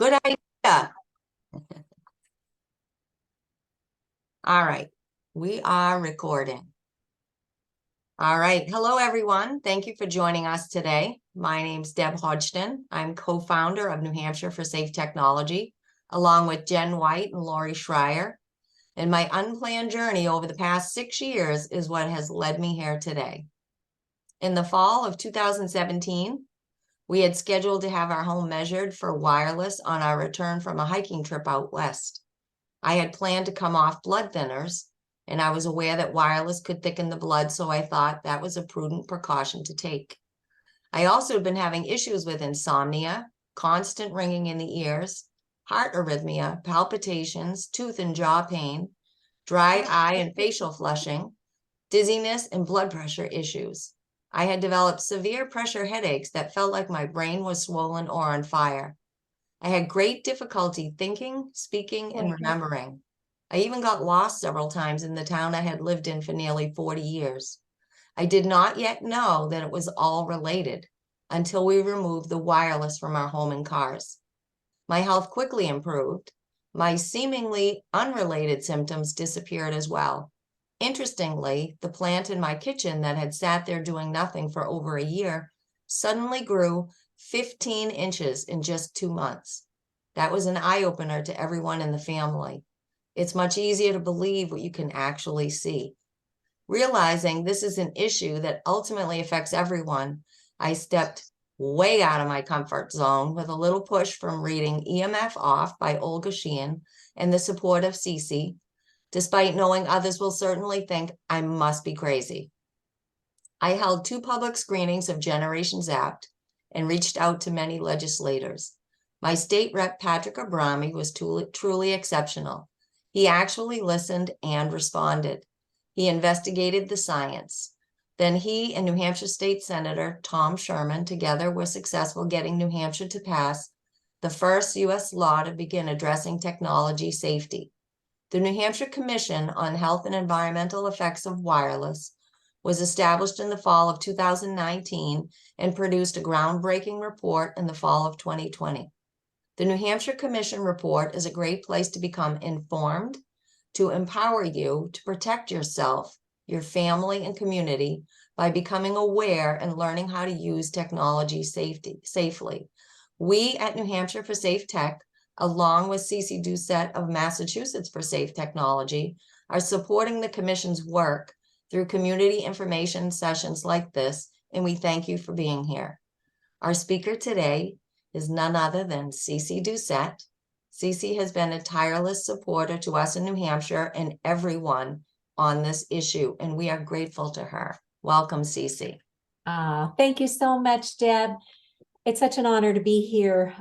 Good idea. All right, we are recording. All right, hello everyone. Thank you for joining us today. My name's Deb Hodgson. I'm co-founder of New Hampshire for Safe Technology, along with Jen White and Lori Schreier. And my unplanned journey over the past 6 years is what has led me here today. In the fall of 2017, we had scheduled to have our home measured for wireless on our return from a hiking trip out west. I had planned to come off blood thinners, and I was aware that wireless could thicken the blood, so I thought that was a prudent precaution to take. I also had been having issues with insomnia, constant ringing in the ears, heart arrhythmia, palpitations, tooth and jaw pain, dry eye and facial flushing, dizziness, and blood pressure issues. I had developed severe pressure headaches that felt like my brain was swollen or on fire. I had great difficulty thinking, speaking, and remembering. I even got lost several times in the town I had lived in for nearly 40 years. I did not yet know that it was all related until we removed the wireless from our home and cars. My health quickly improved. My seemingly unrelated symptoms disappeared as well. Interestingly, the plant in my kitchen that had sat there doing nothing for over a year suddenly grew 15 inches in just 2 months. That was an eye-opener to everyone in the family. It's much easier to believe what you can actually see. Realizing this is an issue that ultimately affects everyone, I stepped way out of my comfort zone with a little push from reading EMF Off by Olga Sheehan and the support of Cece, despite knowing others will certainly think I must be crazy. I held 2 public screenings of Generations Apt and reached out to many legislators. My state rep, Patrick Abrami, was truly exceptional. He actually listened and responded. He investigated the science. Then he and New Hampshire State Senator Tom Sherman together were successful getting New Hampshire to pass the first U.S. law to begin addressing technology safety. The New Hampshire Commission on Health and Environmental Effects of Wireless was established in the fall of 2019 and produced a groundbreaking report in the fall of 2020. The New Hampshire Commission report is a great place to become informed, to empower you to protect yourself, your family, and community by becoming aware and learning how to use technology safely. We at New Hampshire for Safe Tech, along with Cece Doucette of Massachusetts for Safe Technology, are supporting the Commission's work through community information sessions like this, and we thank you for being here. Our speaker today is none other than Cece Doucette. Cece has been a tireless supporter to us in New Hampshire and everyone on this issue, and we are grateful to her. Welcome, Cece. Thank you so much, Deb. It's such an honor to be here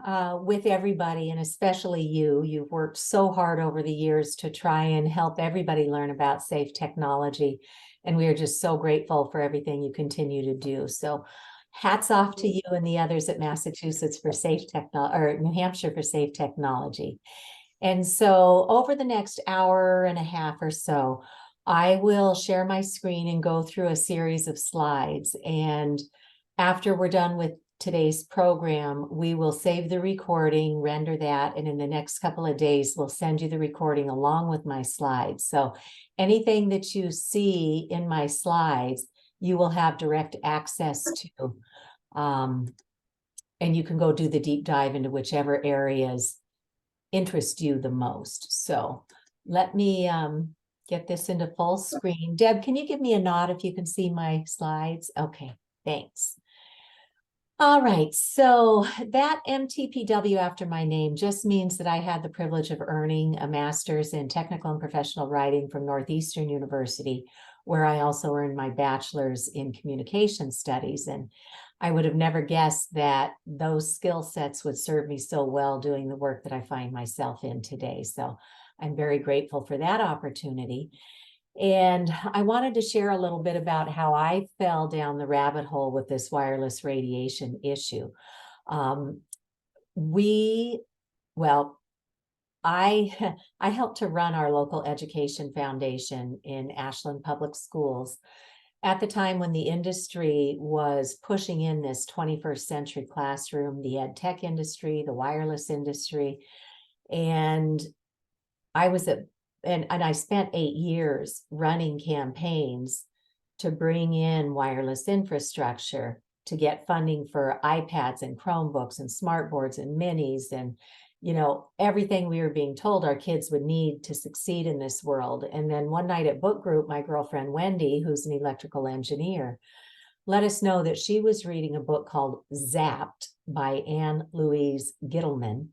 with everybody, and especially you. You've worked so hard over the years to try and help everybody learn about safe technology, and we are just so grateful for everything you continue to do. So hats off to you and the others at Massachusetts for Safe Technology, or New Hampshire for Safe Technology. And so over the next hour and a half or so, I will share my screen and go through a series of slides. And after we're done with today's program, we will save the recording, render that, and in the next couple of days, we'll send you the recording along with my slides. So anything that you see in my slides, you will have direct access to. And you can go do the deep dive into whichever areas interest you the most. So let me get this into full screen. Deb, can you give me a nod if you can see my slides? Okay, thanks. All right, so that MTPW after my name just means that I had the privilege of earning a master's in technical and professional writing from Northeastern University, where I also earned my bachelor's in communication studies. And I would have never guessed that those skill sets would serve me so well doing the work that I find myself in today. So I'm very grateful for that opportunity. And I wanted to share a little bit about how I fell down the rabbit hole with this wireless radiation issue. I helped to run our local education foundation in Ashland Public Schools at the time when the industry was pushing in this 21st century classroom, the ed tech industry, the wireless industry. And I was and I spent 8 years running campaigns to bring in wireless infrastructure, to get funding for iPads and Chromebooks and smartboards and minis and, everything we were being told our kids would need to succeed in this world. And then one night at book group, my girlfriend Wendy, who's an electrical engineer, let us know that she was reading a book called Zapped by Anne Louise Gittleman.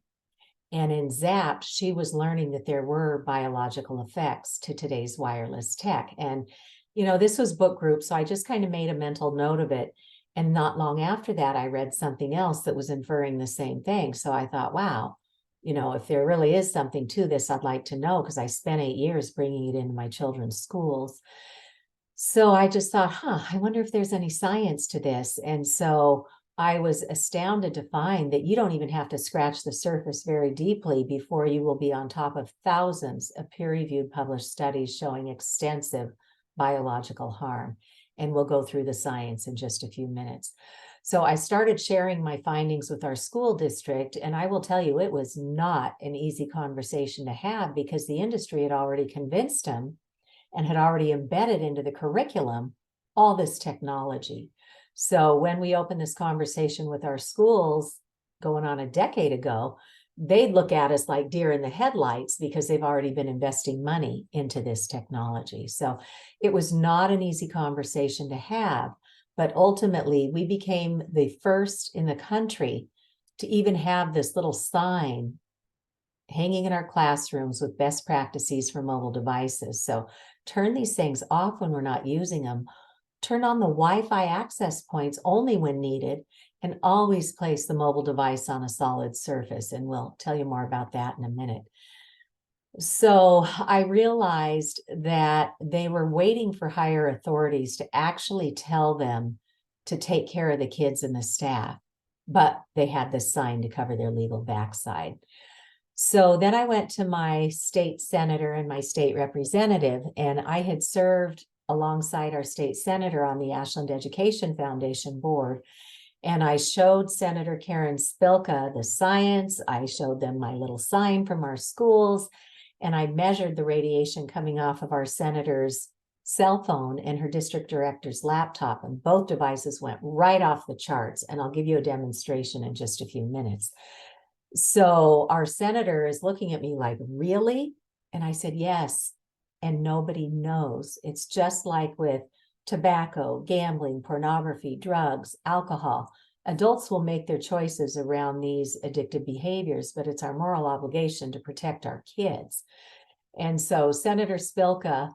And in Zapped, she was learning that there were biological effects to today's wireless tech. And, this was book group, so I just kind of made a mental note of it. And not long after that, I read something else that was inferring the same thing. So I thought, wow, if there really is something to this, I'd like to know, because I spent 8 years bringing it into my children's schools. So I just thought, I wonder if there's any science to this. And so I was astounded to find that you don't even have to scratch the surface very deeply before you will be on top of thousands of peer-reviewed published studies showing extensive biological harm. And we'll go through the science in just a few minutes. So I started sharing my findings with our school district, and I will tell you, it was not an easy conversation to have, because the industry had already convinced them and had already embedded into the curriculum all this technology. So when we opened this conversation with our schools going on a decade ago, they'd look at us like deer in the headlights, because they've already been investing money into this technology. So it was not an easy conversation to have, but ultimately we became the first in the country to even have this little sign hanging in our classrooms with best practices for mobile devices. So turn these things off when we're not using them. Turn on the Wi-Fi access points only when needed, and always place the mobile device on a solid surface. And we'll tell you more about that in a minute. So I realized that they were waiting for higher authorities to actually tell them to take care of the kids and the staff, but they had this sign to cover their legal backside. So then I went to my state senator and my state representative, and I had served alongside our state senator on the Ashland Education Foundation board. And I showed Senator Karen Spilka the science. I showed them my little sign from our schools, and I measured the radiation coming off of our senator's cell phone and her district director's laptop, and both devices went right off the charts. And I'll give you a demonstration in just a few minutes. So our senator is looking at me like, really? And I said, yes. And nobody knows. It's just like with tobacco, gambling, pornography, drugs, alcohol. Adults will make their choices around these addictive behaviors, but it's our moral obligation to protect our kids. And so Senator Spilka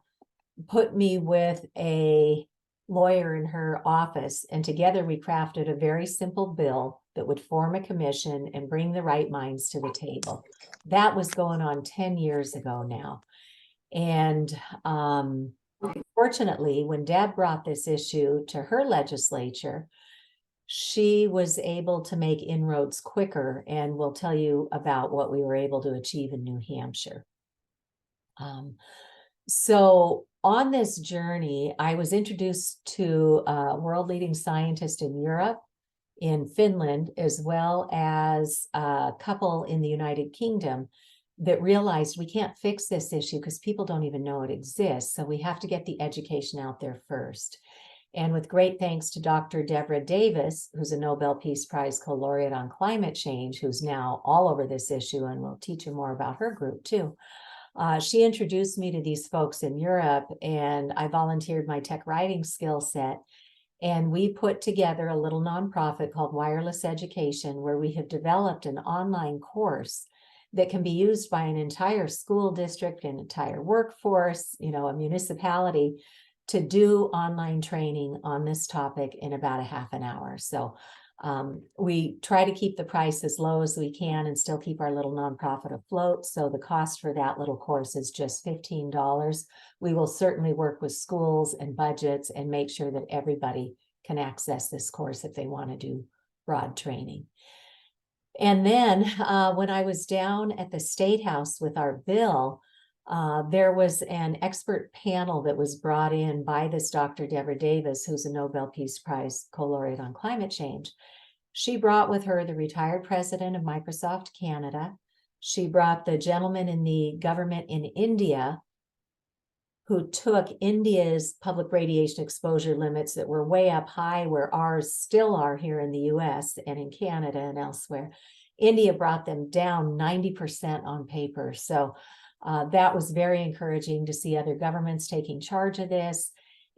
put me with a lawyer in her office, and together we crafted a very simple bill that would form a commission and bring the right minds to the table. That was going on 10 years ago now. And fortunately, when Deb brought this issue to her legislature, she was able to make inroads quicker, and we'll tell you about what we were able to achieve in New Hampshire. So on this journey, I was introduced to a world-leading scientist in Europe, in Finland, as well as a couple in the United Kingdom, that realized we can't fix this issue because people don't even know it exists. So we have to get the education out there first. And with great thanks to Dr. Deborah Davis, who's a Nobel Peace Prize co-laureate on climate change, who's now all over this issue, and we'll teach you more about her group too. She introduced me to these folks in Europe, and I volunteered my tech writing skill set. And we put together a little nonprofit called Wireless Education, where we have developed an online course that can be used by an entire school district, an entire workforce, a municipality, to do online training on this topic in about a half an hour. So we try to keep the price as low as we can and still keep our little nonprofit afloat. So the cost for that little course is just $15. We will certainly work with schools and budgets and make sure that everybody can access this course if they want to do broad training. And then when I was down at the State House with our bill, There was an expert panel that was brought in by this Dr. Deborah Davis, who's a Nobel Peace Prize co-laureate on climate change. She brought with her the retired president of Microsoft Canada. She brought the gentleman in the government in India who took India's public radiation exposure limits that were way up high, where ours still are here in the US and in Canada and elsewhere. India brought them down 90% on paper. So that was very encouraging to see other governments taking charge of this.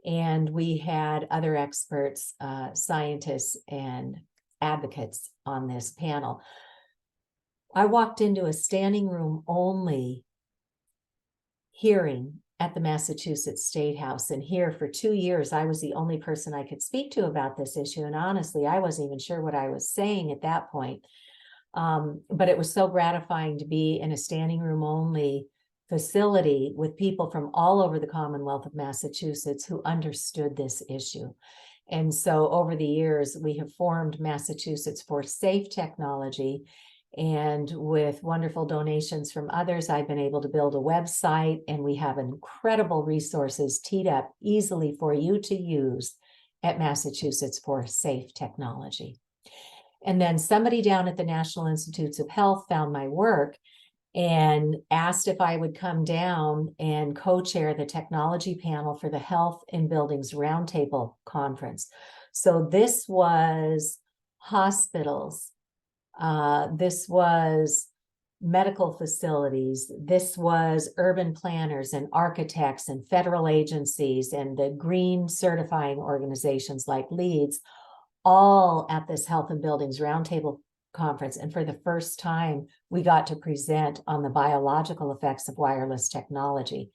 And we had other experts, scientists, and advocates on this panel. I walked into a standing room only hearing at the Massachusetts State House, and here for 2 years, I was the only person I could speak to about this issue. And honestly, I wasn't even sure what I was saying at that point. But it was so gratifying to be in a standing room only facility with people from all over the Commonwealth of Massachusetts who understood this issue. And so over the years, we have formed Massachusetts for Safe Technology. And with wonderful donations from others, I've been able to build a website, and we have incredible resources teed up easily for you to use at Massachusetts for Safe Technology. And then somebody down at the National Institutes of Health found my work and asked if I would come down and co-chair the technology panel for the Health in Buildings Roundtable Conference. So this was hospitals, this was medical facilities, this was urban planners and architects and federal agencies and the green certifying organizations like LEEDS, all at this Health in Buildings Roundtable Conference. And for the first time, we got to present on the biological effects of wireless technology.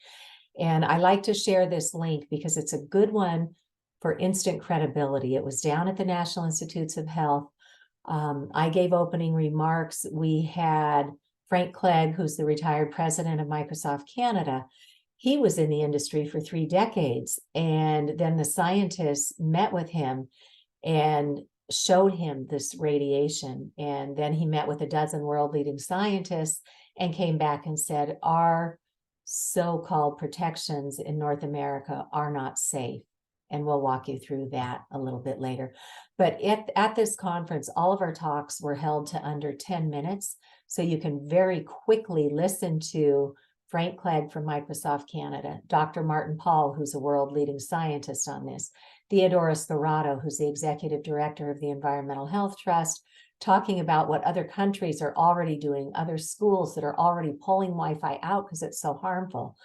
And I like to share this link because it's a good one for instant credibility. It was down at the National Institutes of Health. I gave opening remarks. We had Frank Clegg, who's the retired president of Microsoft Canada. He was in the industry for 3 decades. And then the scientists met with him and showed him this radiation. And then he met with a dozen world leading scientists and came back and said, our so-called protections in North America are not safe. And we'll walk you through that a little bit later. But at this conference, all of our talks were held to under 10 minutes. So you can very quickly listen to Frank Clegg from Microsoft Canada, Dr. Martin Pall, who's a world leading scientist on this, Theodoros Thorado, who's the executive director of the Environmental Health Trust, talking about what other countries are already doing, other schools that are already pulling Wi-Fi out because it's so harmful.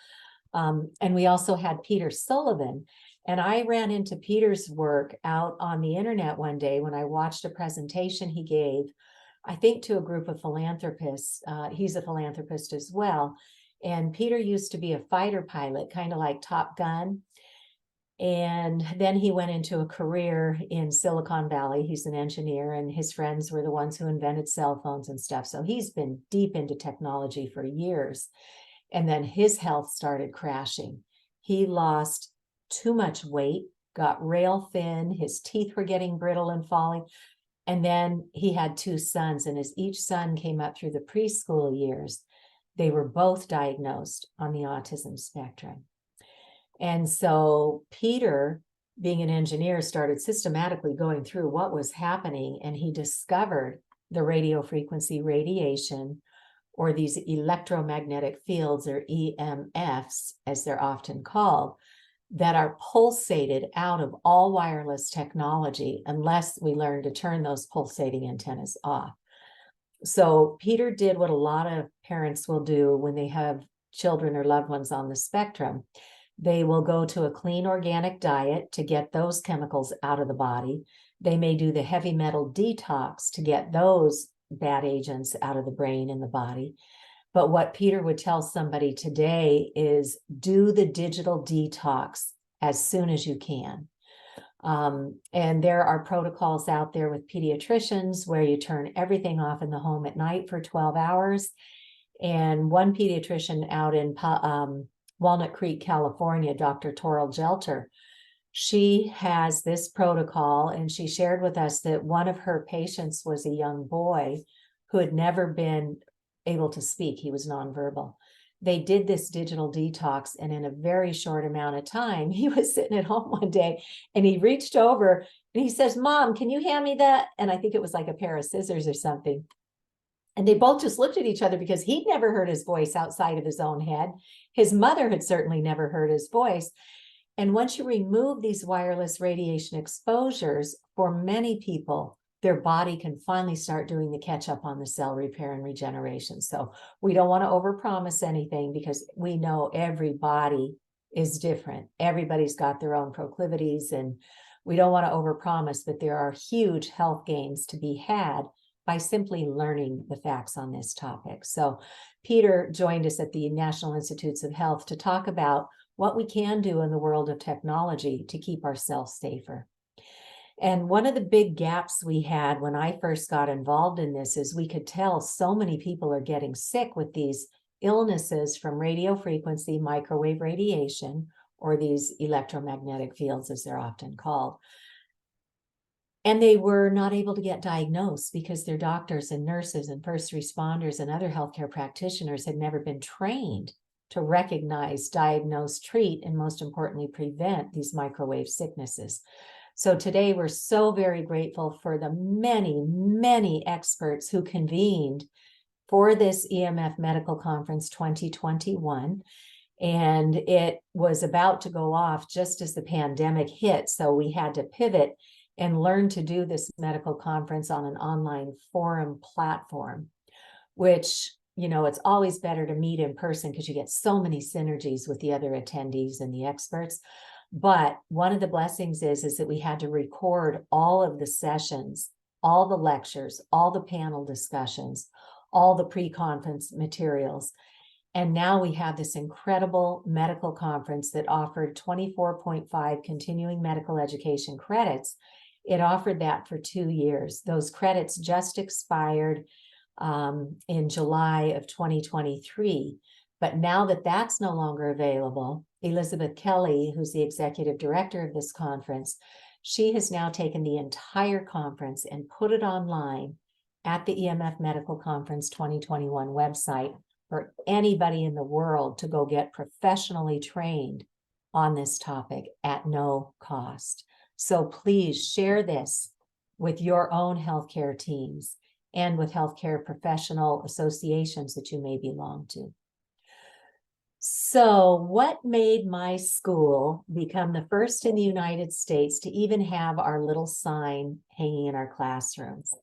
And we also had Peter Sullivan. And I ran into Peter's work out on the internet one day when I watched a presentation he gave, I think to a group of philanthropists. He's a philanthropist as well. And Peter used to be a fighter pilot, kind of like Top Gun. And then he went into a career in Silicon Valley. He's an engineer, and his friends were the ones who invented cell phones and stuff. So he's been deep into technology for years. And then his health started crashing. He lost too much weight, got rail thin, his teeth were getting brittle and falling. And then he had 2 sons, and as each son came up through the preschool years, they were both diagnosed on the autism spectrum. And so Peter, being an engineer, started systematically going through what was happening, and he discovered the radio frequency radiation, or these electromagnetic fields, or EMFs, as they're often called, that are pulsated out of all wireless technology unless we learn to turn those pulsating antennas off. So Peter did what a lot of parents will do when they have children or loved ones on the spectrum. They will go to a clean organic diet to get those chemicals out of the body. They may do the heavy metal detox to get those bad agents out of the brain and the body. But what Peter would tell somebody today is do the digital detox as soon as you can. And there are protocols out there with pediatricians where you turn everything off in the home at night for 12 hours. And one pediatrician out in Walnut Creek, California, Dr. Toril Gelter, she has this protocol, and she shared with us that one of her patients was a young boy who had never been able to speak. He was nonverbal. they did this digital detox, and in a very short amount of time, he was sitting at home one day and he reached over and he says, "Mom, can you hand me that?" And I think it was like a pair of scissors or something. And they both just looked at each other because he'd never heard his voice outside of his own head. His mother had certainly never heard his voice. And once you remove these wireless radiation exposures, for many people, their body can finally start doing the catch up on the cell repair and regeneration. So we don't want to overpromise anything because we know every body is different. Everybody's got their own proclivities, and we don't want to overpromise, but there are huge health gains to be had by simply learning the facts on this topic. So Peter joined us at the National Institutes of Health to talk about what we can do in the world of technology to keep ourselves safer. And one of the big gaps we had when I first got involved in this is we could tell so many people are getting sick with these illnesses from radio frequency microwave radiation, or these electromagnetic fields as they're often called. And they were not able to get diagnosed because their doctors and nurses and first responders and other healthcare practitioners had never been trained to recognize, diagnose, treat, and most importantly, prevent these microwave sicknesses. So today we're so very grateful for the many, many experts who convened for this EMF Medical Conference 2021. And it was about to go off just as the pandemic hit. So we had to pivot and learn to do this medical conference on an online forum platform, which, you know, it's always better to meet in person because you get so many synergies with the other attendees and the experts. But one of the blessings is that we had to record all of the sessions, all the lectures, all the panel discussions, all the pre-conference materials. And now we have this incredible medical conference that offered 24.5 continuing medical education credits. It offered that for 2 years. Those credits just expired in July of 2023. But now that that's no longer available, Elizabeth Kelly, who's the executive director of this conference, she has now taken the entire conference and put it online at the EMF Medical Conference 2021 website for anybody in the world to go get professionally trained on this topic at no cost. So please share this with your own healthcare teams and with healthcare professional associations that you may belong to. So what made my school become the first in the United States to even have our little sign hanging in our classrooms?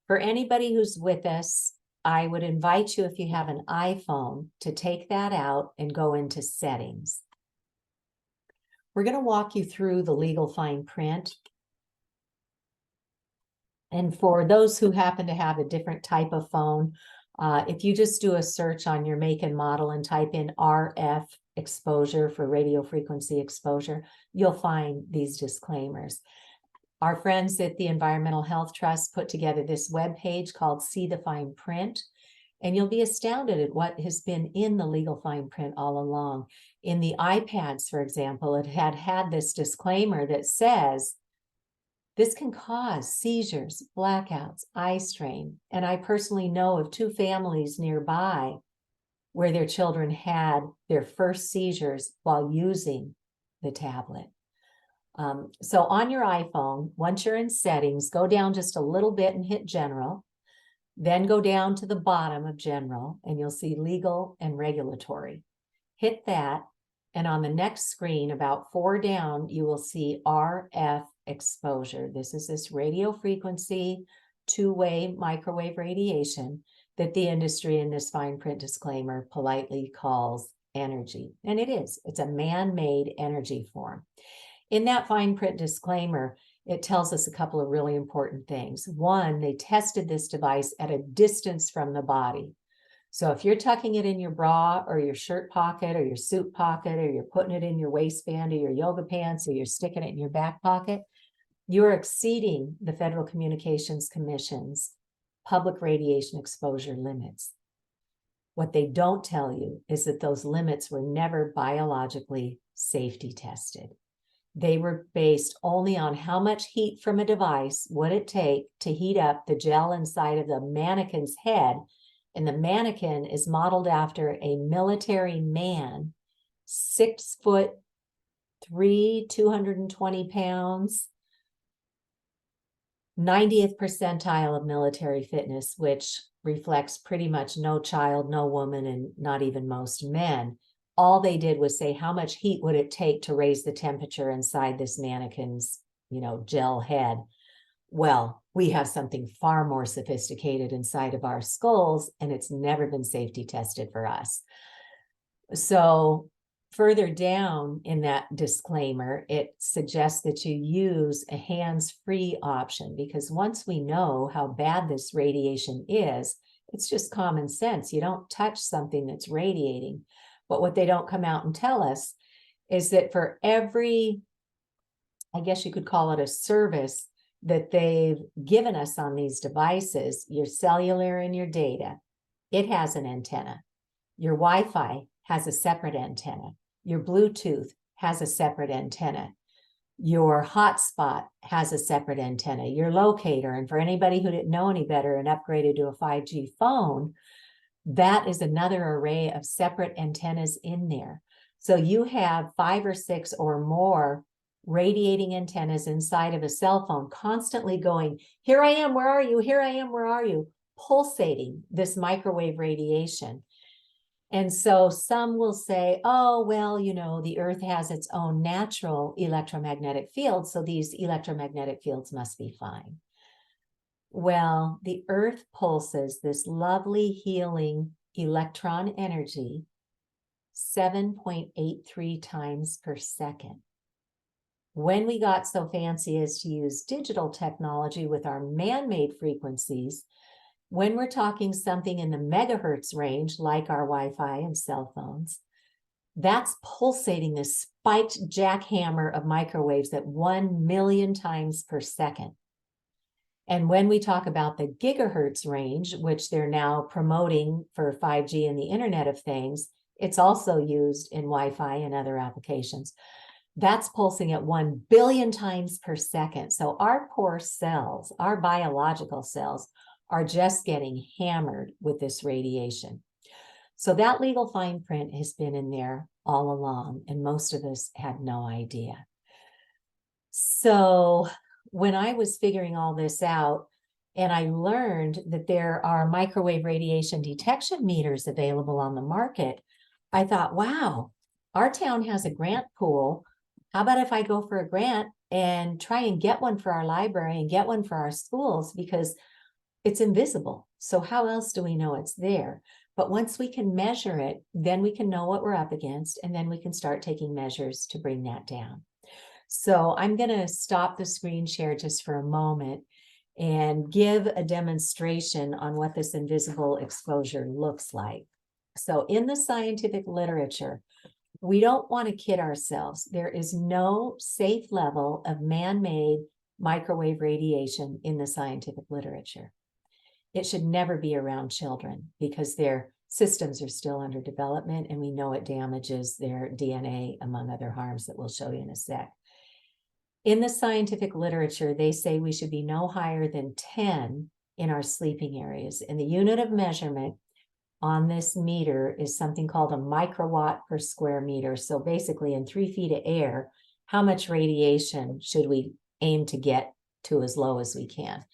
For anybody who's with us, I would invite you, if you have an iPhone, to take that out and go into settings. We're going to walk you through the legal fine print. And for those who happen to have a different type of phone, if you just do a search on your make and model and type in RF exposure for radio frequency exposure, you'll find these disclaimers. Our friends at the Environmental Health Trust put together this webpage called See the Fine Print, and you'll be astounded at what has been in the legal fine print all along. In the iPads, for example, it had this disclaimer that says, this can cause seizures, blackouts, eye strain. And I personally know of 2 families nearby where their children had their first seizures while using the tablet. So on your iPhone, once you're in settings, go down just a little bit and hit general, then go down to the bottom of general and you'll see legal and regulatory. Hit that, and on the next screen, about 4 down, you will see RF exposure. This is this radio frequency, 2-way microwave radiation that the industry in this fine print disclaimer politely calls energy. And it is. It's a man-made energy form. In that fine print disclaimer, it tells us a couple of really important things. One, they tested this device at a distance from the body. So if you're tucking it in your bra or your shirt pocket or your suit pocket, or you're putting it in your waistband or your yoga pants, or you're sticking it in your back pocket, you're exceeding the Federal Communications Commission's public radiation exposure limits. What they don't tell you is that those limits were never biologically safety tested. They were based only on how much heat from a device would it take to heat up the gel inside of the mannequin's head And the mannequin is modeled after a military man, 6'3", 220 pounds, 90th percentile of military fitness, which reflects pretty much no child, no woman, and not even most men. All they did was say, how much heat would it take to raise the temperature inside this mannequin's, gel head? Well, we have something far more sophisticated inside of our skulls, and it's never been safety tested for us. So further down in that disclaimer, it suggests that you use a hands-free option, because once we know how bad this radiation is, it's just common sense. You don't touch something that's radiating. But what they don't come out and tell us is that for every, I guess you could call it a service that they've given us on these devices, your cellular and your data, it has an antenna. Your Wi-Fi has a separate antenna. Your Bluetooth has a separate antenna. Your hotspot has a separate antenna. Your locator, and for anybody who didn't know any better and upgraded to a 5G phone, that is another array of separate antennas in there. So you have 5 or 6 or more radiating antennas inside of a cell phone, constantly going, here I am, where are you? Here I am, where are you? Pulsating this microwave radiation. And so some will say, oh, well, the Earth has its own natural electromagnetic field, so these electromagnetic fields must be fine. Well, the Earth pulses this lovely healing electron energy 7.83 times per second. When we got so fancy as to use digital technology with our man-made frequencies, when we're talking something in the megahertz range, like our Wi-Fi and cell phones, that's pulsating this spiked jackhammer of microwaves at 1 million times per second. And when we talk about the gigahertz range, which they're now promoting for 5G and the Internet of Things, it's also used in Wi-Fi and other applications. That's pulsing at 1 billion times per second. So our poor cells, our biological cells, are just getting hammered with this radiation. So that legal fine print has been in there all along, and most of us had no idea. So when I was figuring all this out, and I learned that there are microwave radiation detection meters available on the market, I thought, wow, our town has a grant pool. How about if I go for a grant and try and get one for our library and get one for our schools, because it's invisible. So how else do we know it's there? But once we can measure it, then we can know what we're up against, and then we can start taking measures to bring that down. So I'm going to stop the screen share just for a moment and give a demonstration on what this invisible exposure looks like. So in the scientific literature, we don't want to kid ourselves. There is no safe level of man-made microwave radiation in the scientific literature. It should never be around children because their systems are still under development, and we know it damages their DNA, among other harms that we'll show you in a sec. In the scientific literature, they say we should be no higher than 10 in our sleeping areas. And the unit of measurement on this meter is something called a microwatt per square meter. So basically in 3 feet of air, how much radiation should we aim to get to as low as we can?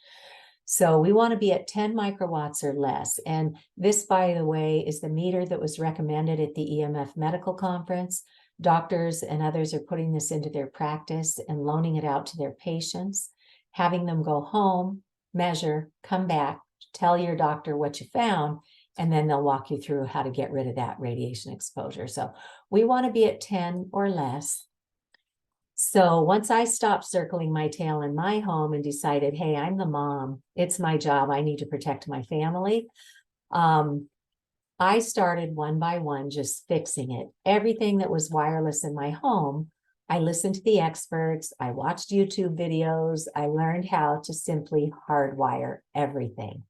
So we want to be at 10 microwatts or less. And this, by the way, is the meter that was recommended at the EMF medical conference. Doctors and others are putting this into their practice and loaning it out to their patients, having them go home, measure, come back, tell your doctor what you found, and then they'll walk you through how to get rid of that radiation exposure. So we want to be at 10 or less. So once I stopped circling my tail in my home and decided, hey, I'm the mom, it's my job, I need to protect my family, I started one by one just fixing it. Everything that was wireless in my home, I listened to the experts, I watched YouTube videos, I learned how to simply hardwire everything.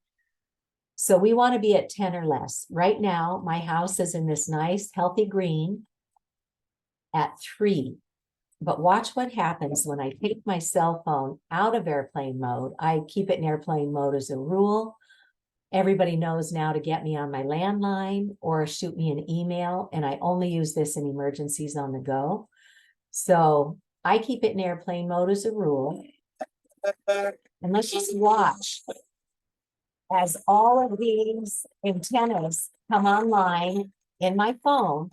So we want to be at 10 or less. Right now, my house is in this nice, healthy green at 3. But watch what happens when I take my cell phone out of airplane mode. I keep it in airplane mode as a rule. Everybody knows now to get me on my landline or shoot me an email, and I only use this in emergencies on the go. So I keep it in airplane mode as a rule. And let's just watch as all of these antennas come online in my phone.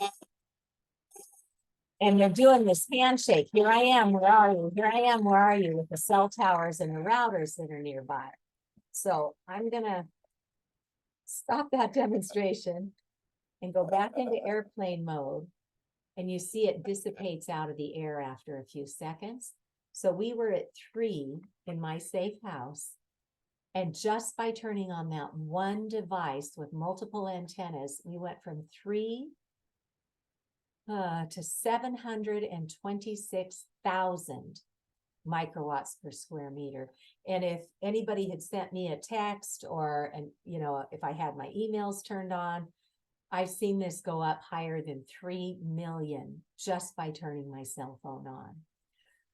And they're doing this handshake. Here I am, where are you? Here I am, where are you? With the cell towers and the routers that are nearby. So I'm gonna stop that demonstration and go back into airplane mode. And you see it dissipates out of the air after a few seconds. So we were at 3 in my safe house. And just by turning on that one device with multiple antennas, we went from 3 to 726,000 microwatts per square meter. And if anybody had sent me a text or, if I had my emails turned on, I've seen this go up higher than 3 million just by turning my cell phone on.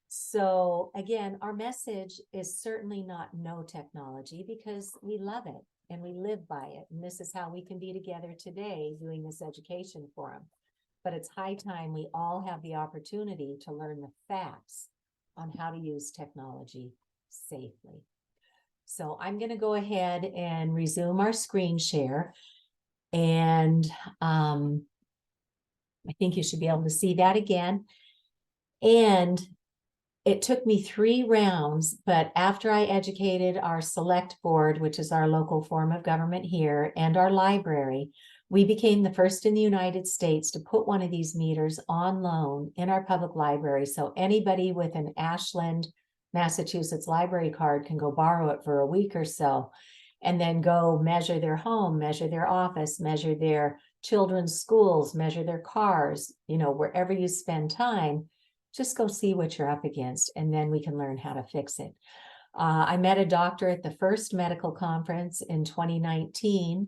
So again, our message is certainly not no technology, because we love it and we live by it. And this is how we can be together today doing this education forum. But it's high time we all have the opportunity to learn the facts on how to use technology safely. So I'm going to go ahead and resume our screen share. And I think you should be able to see that again. And it took me 3 rounds, but after I educated our select board, which is our local form of government here, and our library, we became the first in the United States to put one of these meters on loan in our public library. So anybody with an Ashland, Massachusetts library card can go borrow it for a week or so, and then go measure their home, measure their office, measure their children's schools, measure their cars, wherever you spend time. Just go see what you're up against, and then we can learn how to fix it. I met a doctor at the first medical conference in 2019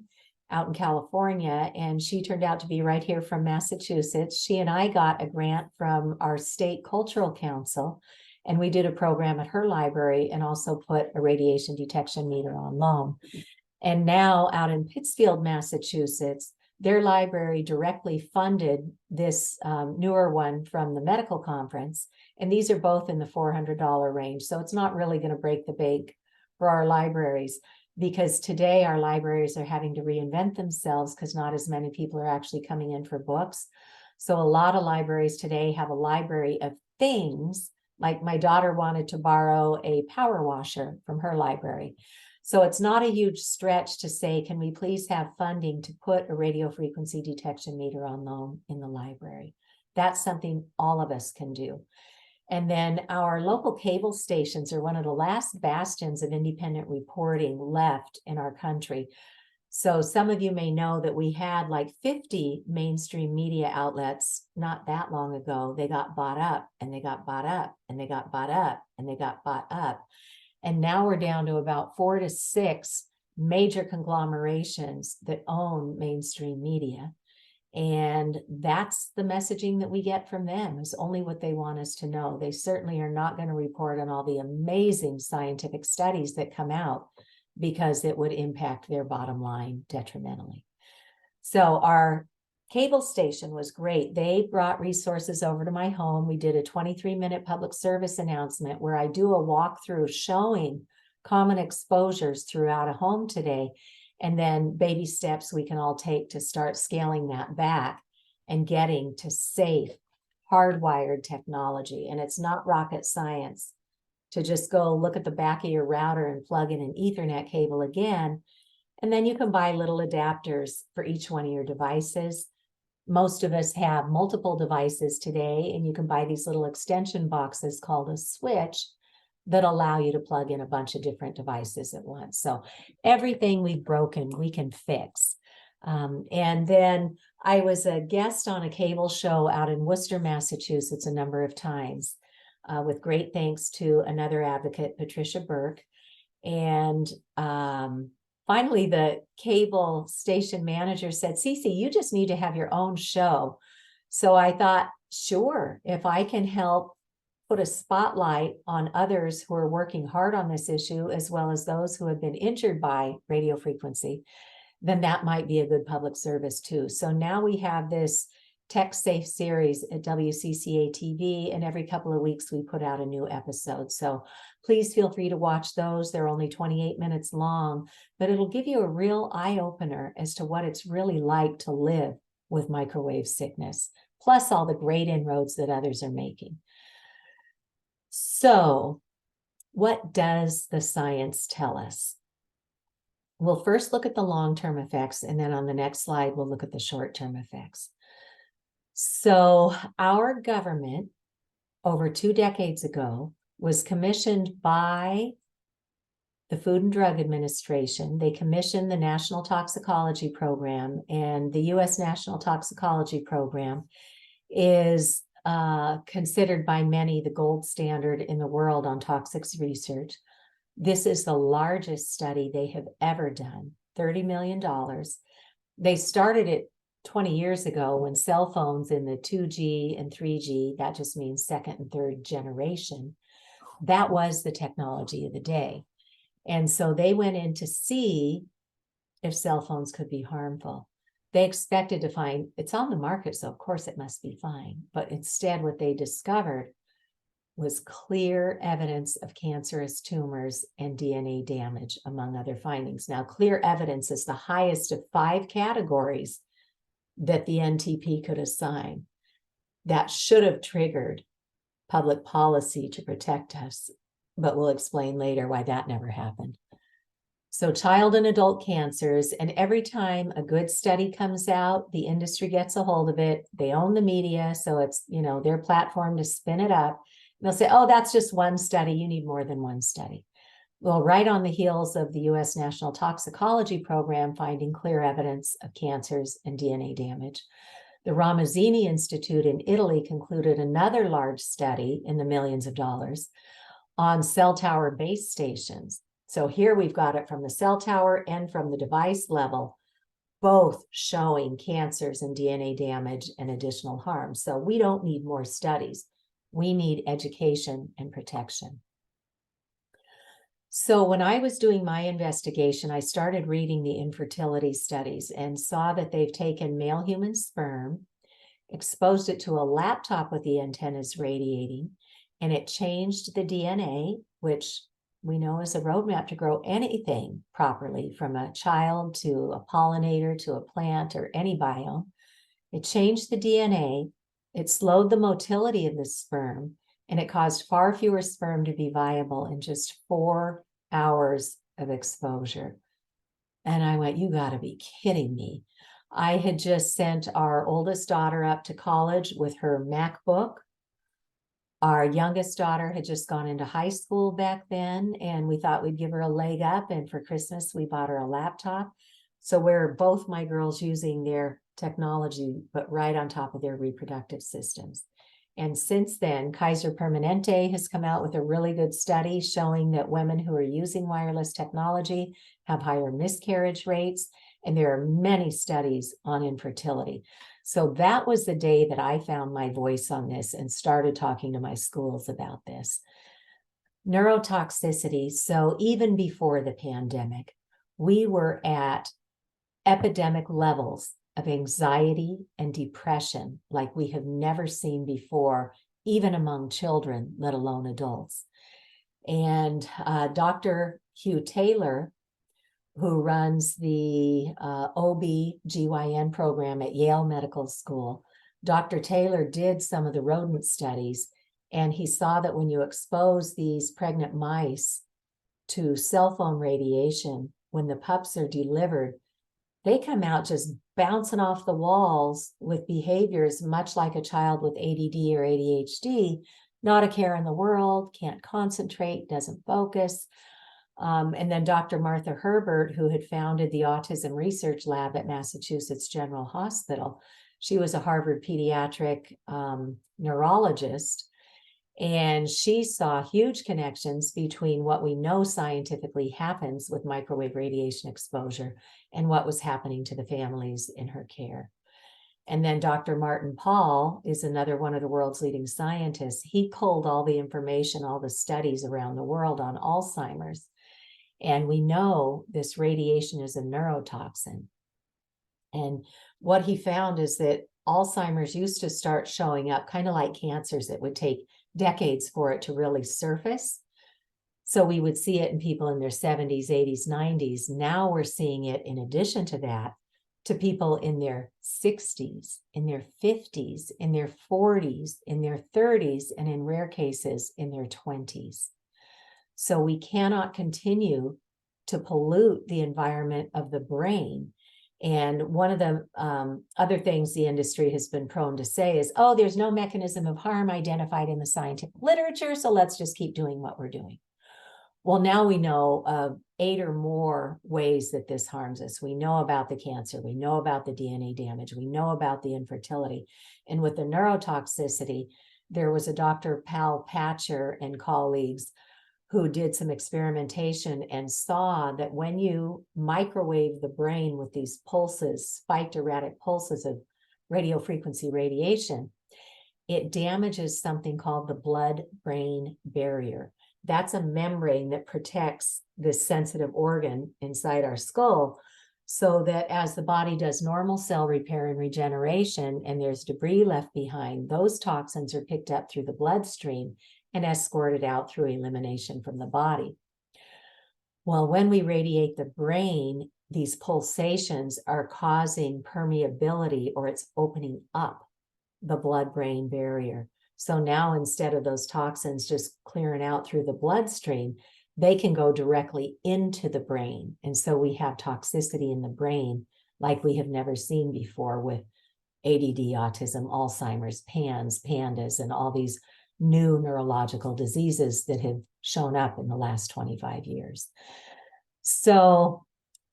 out in California, and she turned out to be right here from Massachusetts. She and I got a grant from our state cultural council, and we did a program at her library and also put a radiation detection meter on loan. And now out in Pittsfield, Massachusetts, their library directly funded this newer one from the medical conference. And these are both in the $400 range. So it's not really going to break the bank for our libraries, because today our libraries are having to reinvent themselves because not as many people are actually coming in for books. So a lot of libraries today have a library of things, like my daughter wanted to borrow a power washer from her library. So it's not a huge stretch to say, can we please have funding to put a radio frequency detection meter on loan in the library? That's something all of us can do. And then our local cable stations are one of the last bastions of independent reporting left in our country. So some of you may know that we had like 50 mainstream media outlets not that long ago. They got bought up, and they got bought up, and they got bought up, and they got bought up. And now we're down to about 4 to 6 major conglomerations that own mainstream media. And that's the messaging that we get from them, is only what they want us to know. They certainly are not going to report on all the amazing scientific studies that come out, because it would impact their bottom line detrimentally. So our cable station was great. They brought resources over to my home. We did a 23-minute public service announcement where I do a walkthrough showing common exposures throughout a home today, and then baby steps we can all take to start scaling that back and getting to safe, hardwired technology. And it's not rocket science to just go look at the back of your router and plug in an Ethernet cable again. And then you can buy little adapters for each one of your devices. Most of us have multiple devices today, and you can buy these little extension boxes called a switch that allow you to plug in a bunch of different devices at once. So everything we've broken, we can fix. And then I was a guest on a cable show out in Worcester, Massachusetts a number of times, with great thanks to another advocate, Patricia Burke. And finally, the cable station manager said, Cece, you just need to have your own show. So I thought, sure, if I can help put a spotlight on others who are working hard on this issue, as well as those who have been injured by radio frequency, then that might be a good public service too. So now we have this Tech Safe series at WCCA TV, and every couple of weeks we put out a new episode. So please feel free to watch those. They're only 28 minutes long, but it'll give you a real eye-opener as to what it's really like to live with microwave sickness, plus all the great inroads that others are making. So what does the science tell us? We'll first look at the long-term effects, and then on the next slide, we'll look at the short-term effects. So our government, over 2 decades ago, was commissioned by the Food and Drug Administration. They commissioned the National Toxicology Program, and the U.S. National Toxicology Program is considered by many the gold standard in the world on toxics research. This is the largest study they have ever done, $30 million. They started it 20 years ago when cell phones in the 2G and 3G, that just means second and third generation, that was the technology of the day. And so they went in to see if cell phones could be harmful. They expected to find it's on the market, so of course it must be fine. But instead, what they discovered was clear evidence of cancerous tumors and DNA damage, among other findings. Now, clear evidence is the highest of 5 categories that the NTP could assign. That should have triggered public policy to protect us, but we'll explain later why that never happened. So child and adult cancers, and every time a good study comes out, the industry gets a hold of it. They own the media, so it's, their platform to spin it up. And they'll say, oh, that's just one study. You need more than one study. Well, right on the heels of the U.S. National Toxicology Program finding clear evidence of cancers and DNA damage, the Ramazzini Institute in Italy concluded another large study in the millions of dollars on cell tower base stations. So here we've got it from the cell tower and from the device level, both showing cancers and DNA damage and additional harm. So we don't need more studies. We need education and protection. So when I was doing my investigation, I started reading the infertility studies and saw that they've taken male human sperm, exposed it to a laptop with the antennas radiating, and it changed the DNA, which we know is a roadmap to grow anything properly, from a child to a pollinator to a plant or any biome. It changed the DNA, it slowed the motility of the sperm, and it caused far fewer sperm to be viable in just 4 hours of exposure. And I went, you got to be kidding me. I had just sent our oldest daughter up to college with her MacBook. Our youngest daughter had just gone into high school back then, and we thought we'd give her a leg up. And for Christmas, we bought her a laptop. So we're both my girls using their technology, but right on top of their reproductive systems. And since then, Kaiser Permanente has come out with a really good study showing that women who are using wireless technology have higher miscarriage rates. And there are many studies on infertility. So that was the day that I found my voice on this and started talking to my schools about this. Neurotoxicity. So even before the pandemic, we were at epidemic levels of anxiety and depression like we have never seen before, even among children, let alone adults. And Dr. Hugh Taylor, who runs the OB-GYN program at Yale Medical School, Dr. Taylor did some of the rodent studies, and he saw that when you expose these pregnant mice to cell phone radiation, when the pups are delivered, they come out just bouncing off the walls with behaviors much like a child with ADD or ADHD, not a care in the world, can't concentrate, doesn't focus. And then Dr. Martha Herbert, who had founded the Autism Research Lab at Massachusetts General Hospital, she was a Harvard pediatric neurologist, and she saw huge connections between what we know scientifically happens with microwave radiation exposure and what was happening to the families in her care. And then Dr. Martin Pall is another one of the world's leading scientists. He culled all the information, all the studies around the world on Alzheimer's. And we know this radiation is a neurotoxin. And what he found is that Alzheimer's used to start showing up kind of like cancers. It would take decades for it to really surface. So we would see it in people in their 70s, 80s, 90s. Now we're seeing it, in addition to that, to people in their 60s, in their 50s, in their 40s, in their 30s, and in rare cases, in their 20s. So we cannot continue to pollute the environment of the brain. And one of the other things the industry has been prone to say is, oh, there's no mechanism of harm identified in the scientific literature, so let's just keep doing what we're doing. Well, now we know of 8 or more ways that this harms us. We know about the cancer, we know about the DNA damage, we know about the infertility. And with the neurotoxicity, there was a Dr. Pal Patcher and colleagues who did some experimentation and saw that when you microwave the brain with these pulses, spiked erratic pulses of radio frequency radiation, it damages something called the blood-brain barrier. That's a membrane that protects this sensitive organ inside our skull, so that as the body does normal cell repair and regeneration and there's debris left behind, those toxins are picked up through the bloodstream and escorted out through elimination from the body. Well, when we radiate the brain, these pulsations are causing permeability, or it's opening up the blood-brain barrier. So now, instead of those toxins just clearing out through the bloodstream, they can go directly into the brain. And so we have toxicity in the brain like we have never seen before, with ADD, autism, Alzheimer's, PANS, PANDAS, and all these new neurological diseases that have shown up in the last 25 years. So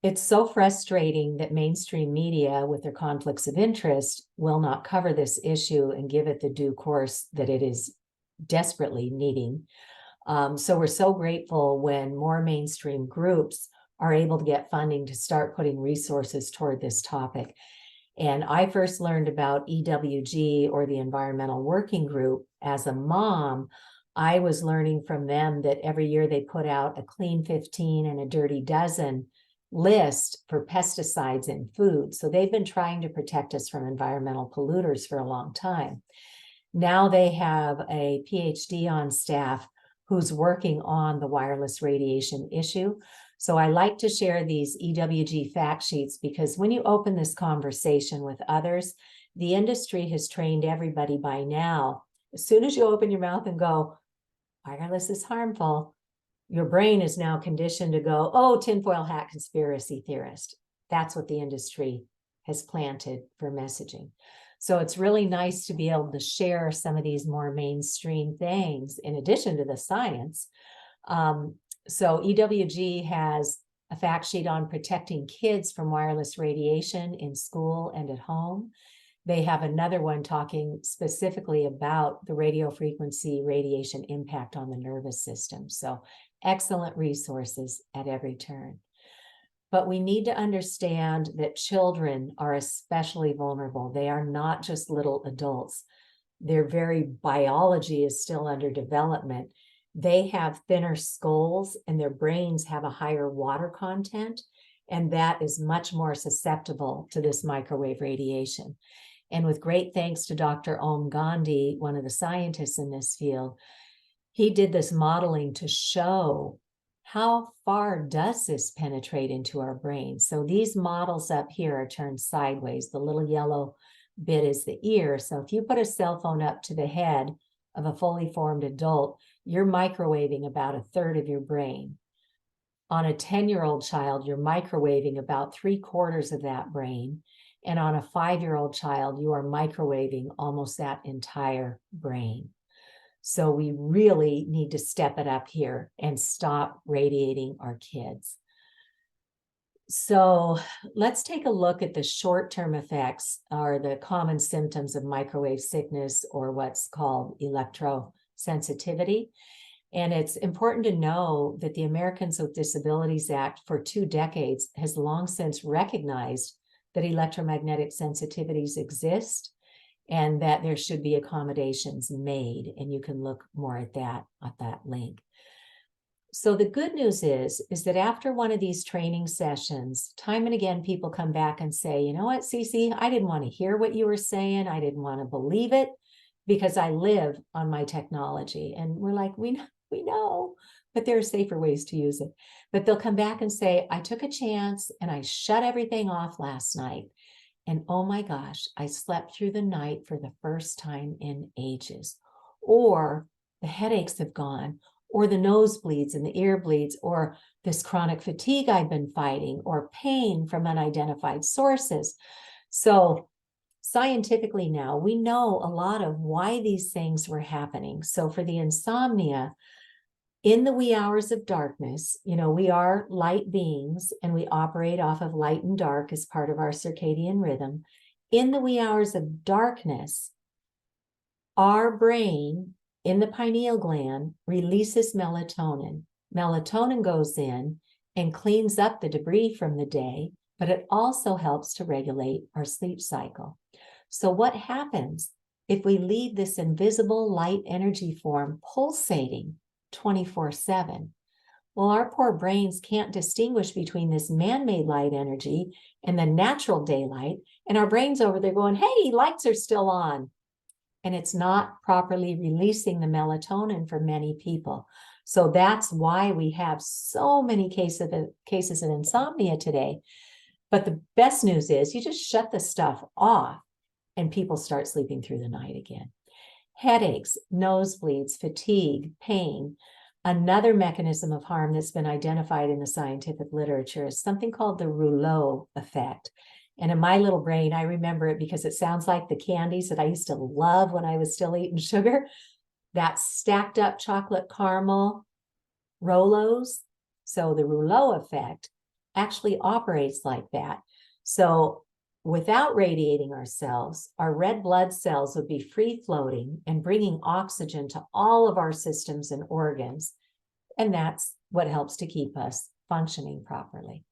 it's so frustrating that mainstream media, with their conflicts of interest, will not cover this issue and give it the due course that it is desperately needing. So we're so grateful when more mainstream groups are able to get funding to start putting resources toward this topic. And I first learned about EWG, or the Environmental Working Group, as a mom. I was learning from them that every year they put out a Clean 15 and a Dirty Dozen list for pesticides in food. So they've been trying to protect us from environmental polluters for a long time. Now they have a PhD on staff who's working on the wireless radiation issue. So I like to share these EWG fact sheets, because when you open this conversation with others, the industry has trained everybody by now. As soon as you open your mouth and go, wireless is harmful, your brain is now conditioned to go, oh, tinfoil hat conspiracy theorist. That's what the industry has planted for messaging. So it's really nice to be able to share some of these more mainstream things in addition to the science. So EWG has a fact sheet on protecting kids from wireless radiation in school and at home. They have another one talking specifically about the radio frequency radiation impact on the nervous system. So excellent resources at every turn. But we need to understand that children are especially vulnerable. They are not just little adults. Their very biology is still under development. They have thinner skulls and their brains have a higher water content, and that is much more susceptible to this microwave radiation. And with great thanks to Dr. Om Gandhi, one of the scientists in this field, he did this modeling to show how far does this penetrate into our brain. So these models up here are turned sideways. The little yellow bit is the ear. So if you put a cell phone up to the head of a fully formed adult, you're microwaving about 1/3 of your brain. On a 10-year-old child, you're microwaving about 3/4 of that brain. And on a 5-year-old child, you are microwaving almost that entire brain. So we really need to step it up here and stop radiating our kids. So let's take a look at the short-term effects, or the common symptoms of microwave sickness, or what's called electrosensitivity. And it's important to know that the Americans with Disabilities Act for 2 decades has long since recognized that electromagnetic sensitivities exist and that there should be accommodations made. And you can look more at that link. So the good news is that after one of these training sessions, time and again, people come back and say, you know what, Cece, I didn't want to hear what you were saying. I didn't want to believe it because I live on my technology. And we're like, we know, but there are safer ways to use it. But they'll come back and say, I took a chance and I shut everything off last night. And oh my gosh, I slept through the night for the first time in ages. Or the headaches have gone, or the nosebleeds and the ear bleeds, or this chronic fatigue I've been fighting, or pain from unidentified sources. So scientifically now, we know a lot of why these things were happening. So for the insomnia, in the wee hours of darkness, you know, we are light beings and we operate off of light and dark as part of our circadian rhythm. In the wee hours of darkness, our brain in the pineal gland releases melatonin. Melatonin goes in and cleans up the debris from the day, but it also helps to regulate our sleep cycle. So what happens if we leave this invisible light energy form pulsating 24/7? Well, our poor brains can't distinguish between this man-made light energy and the natural daylight. And our brain's over there going, hey, lights are still on. And it's not properly releasing the melatonin for many people. So that's why we have so many cases of insomnia today. But the best news is you just shut the stuff off and people start sleeping through the night again. Headaches, nosebleeds, fatigue, pain. Another mechanism of harm that's been identified in the scientific literature is something called the rouleau effect. And in my little brain, I remember it because it sounds like the candies that I used to love when I was still eating sugar. That stacked up chocolate caramel Rolos. So the rouleau effect actually operates like that. So without radiating ourselves, our red blood cells would be free floating and bringing oxygen to all of our systems and organs. And that's what helps to keep us functioning properly.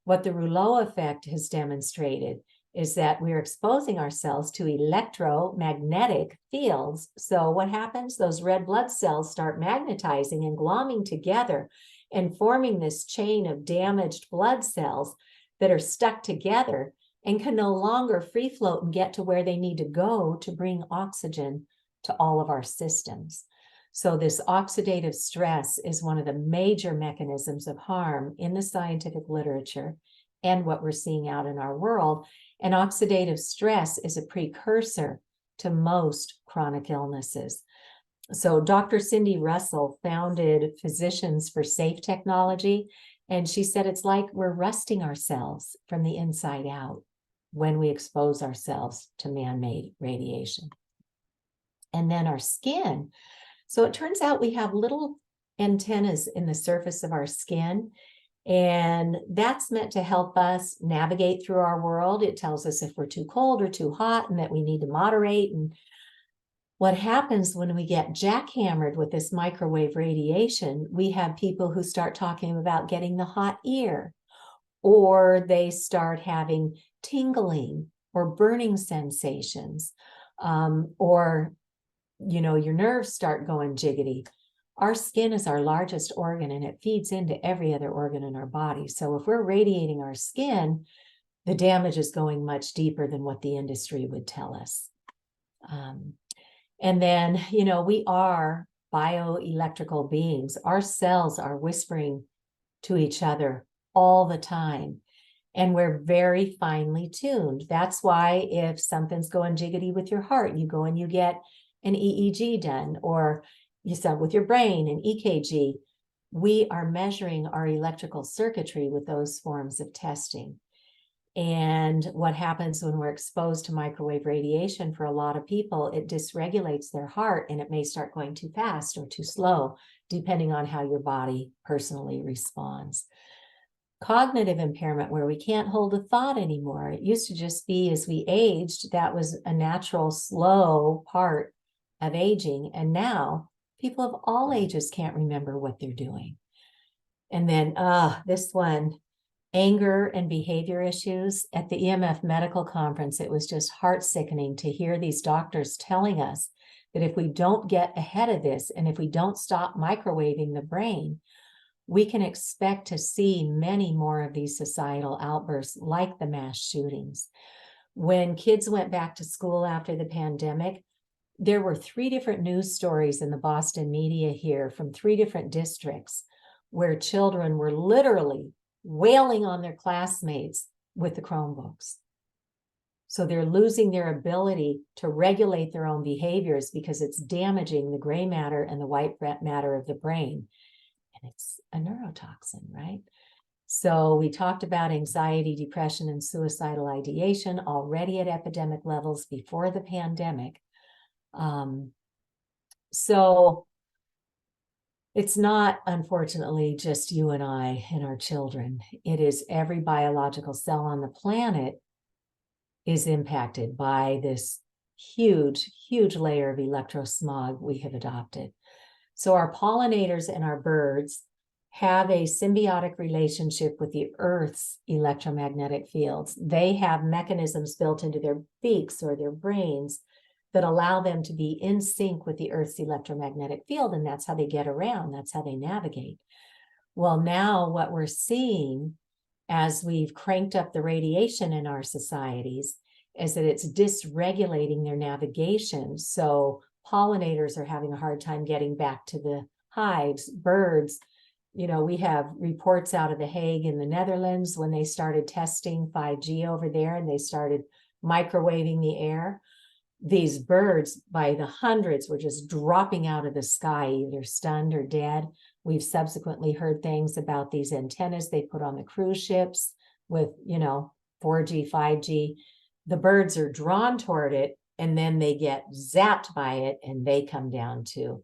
What the rouleau effect has demonstrated is that we're exposing ourselves to electromagnetic fields. So what happens? Those red blood cells start magnetizing and glomming together and forming this chain of damaged blood cells that are stuck together and can no longer free float and get to where they need to go to bring oxygen to all of our systems. So this oxidative stress is one of the major mechanisms of harm in the scientific literature and what we're seeing out in our world. And oxidative stress is a precursor to most chronic illnesses. So Dr. Cindy Russell founded Physicians for Safe Technology, and she said it's like we're rusting ourselves from the inside out when we expose ourselves to man-made radiation. And then our skin. So it turns out we have little antennas in the surface of our skin, and that's meant to help us navigate through our world. It tells us if we're too cold or too hot and that we need to moderate. And what happens when we get jackhammered with this microwave radiation, we have people who start talking about getting the hot ear, or they start having tingling or burning sensations, or your nerves start going jiggity. Our skin is our largest organ and it feeds into every other organ in our body. So if we're radiating our skin, the damage is going much deeper than what the industry would tell us. And then, we are bioelectrical beings. Our cells are whispering to each other all the time. And we're very finely tuned. That's why if something's going jiggity with your heart, you go and you get an EEG done, or you said with your brain, an EKG. We are measuring our electrical circuitry with those forms of testing. And what happens when we're exposed to microwave radiation, for a lot of people, it dysregulates their heart and it may start going too fast or too slow, depending on how your body personally responds. Cognitive impairment, where we can't hold a thought anymore. It used to just be as we aged, that was a natural, slow part of aging. And now people of all ages can't remember what they're doing. And then this one, anger and behavior issues. At the EMF medical conference, it was just heart-sickening to hear these doctors telling us that if we don't get ahead of this and if we don't stop microwaving the brain, we can expect to see many more of these societal outbursts like the mass shootings. When kids went back to school after the pandemic, there were 3 different news stories in the Boston media here from 3 different districts where children were literally wailing on their classmates with the Chromebooks. So they're losing their ability to regulate their own behaviors because it's damaging the gray matter and the white matter of the brain. And it's a neurotoxin, right? So we talked about anxiety, depression, and suicidal ideation already at epidemic levels before the pandemic. So it's not, unfortunately, just you and I and our children. It is every biological cell on the planet is impacted by this huge, huge layer of electrosmog we have adopted. So our pollinators and our birds have a symbiotic relationship with the Earth's electromagnetic fields. They have mechanisms built into their beaks or their brains that allow them to be in sync with the Earth's electromagnetic field, and that's how they get around, that's how they navigate. Well, now what we're seeing as we've cranked up the radiation in our societies is that it's dysregulating their navigation. So pollinators are having a hard time getting back to the hives. Birds, you know, we have reports out of The Hague in the Netherlands when they started testing 5G over there and they started microwaving the air. These birds by the hundreds were just dropping out of the sky, either stunned or dead. We've subsequently heard things about these antennas they put on the cruise ships with, you know, 4G, 5G. The birds are drawn toward it and then they get zapped by it and they come down too.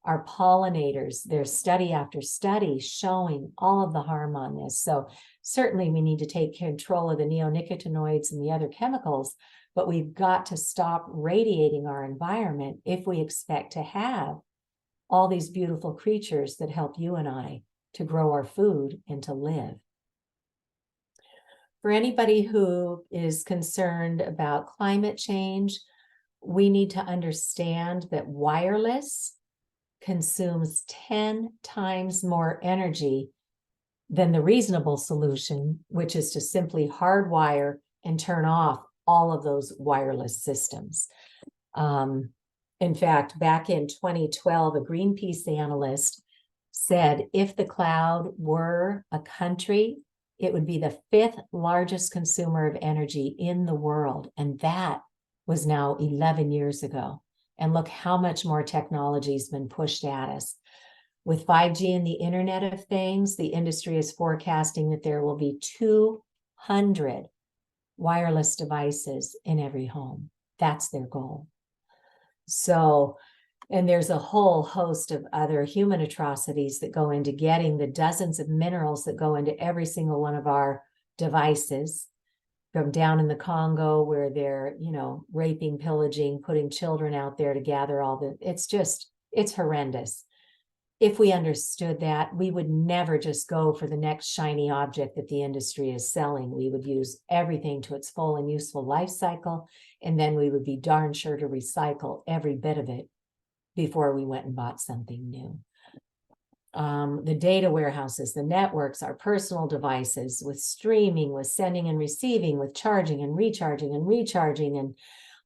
Our pollinators, there's study after study showing all of the harm on this. So certainly we need to take control of the neonicotinoids and the other chemicals, but we've got to stop radiating our environment if we expect to have all these beautiful creatures that help you and I to grow our food and to live. For anybody who is concerned about climate change, we need to understand that wireless consumes 10 times more energy than the reasonable solution, which is to simply hardwire and turn off all of those wireless systems. In fact, back in 2012, a Greenpeace analyst said if the cloud were a country, it would be the 5th largest consumer of energy in the world. And that was now 11 years ago. And look how much more technology has been pushed at us. With 5G and the Internet of Things, the industry is forecasting that there will be 200 wireless devices in every home. That's their goal. So, and there's a whole host of other human atrocities that go into getting the dozens of minerals that go into every single one of our devices, from down in the Congo where they're, you know, raping, pillaging, putting children out there to gather all the, it's horrendous. If we understood that, we would never just go for the next shiny object that the industry is selling. We would use everything to its full and useful life cycle, and then we would be darn sure to recycle every bit of it before we went and bought something new. The data warehouses, the networks, our personal devices with streaming, with sending and receiving, with charging and recharging and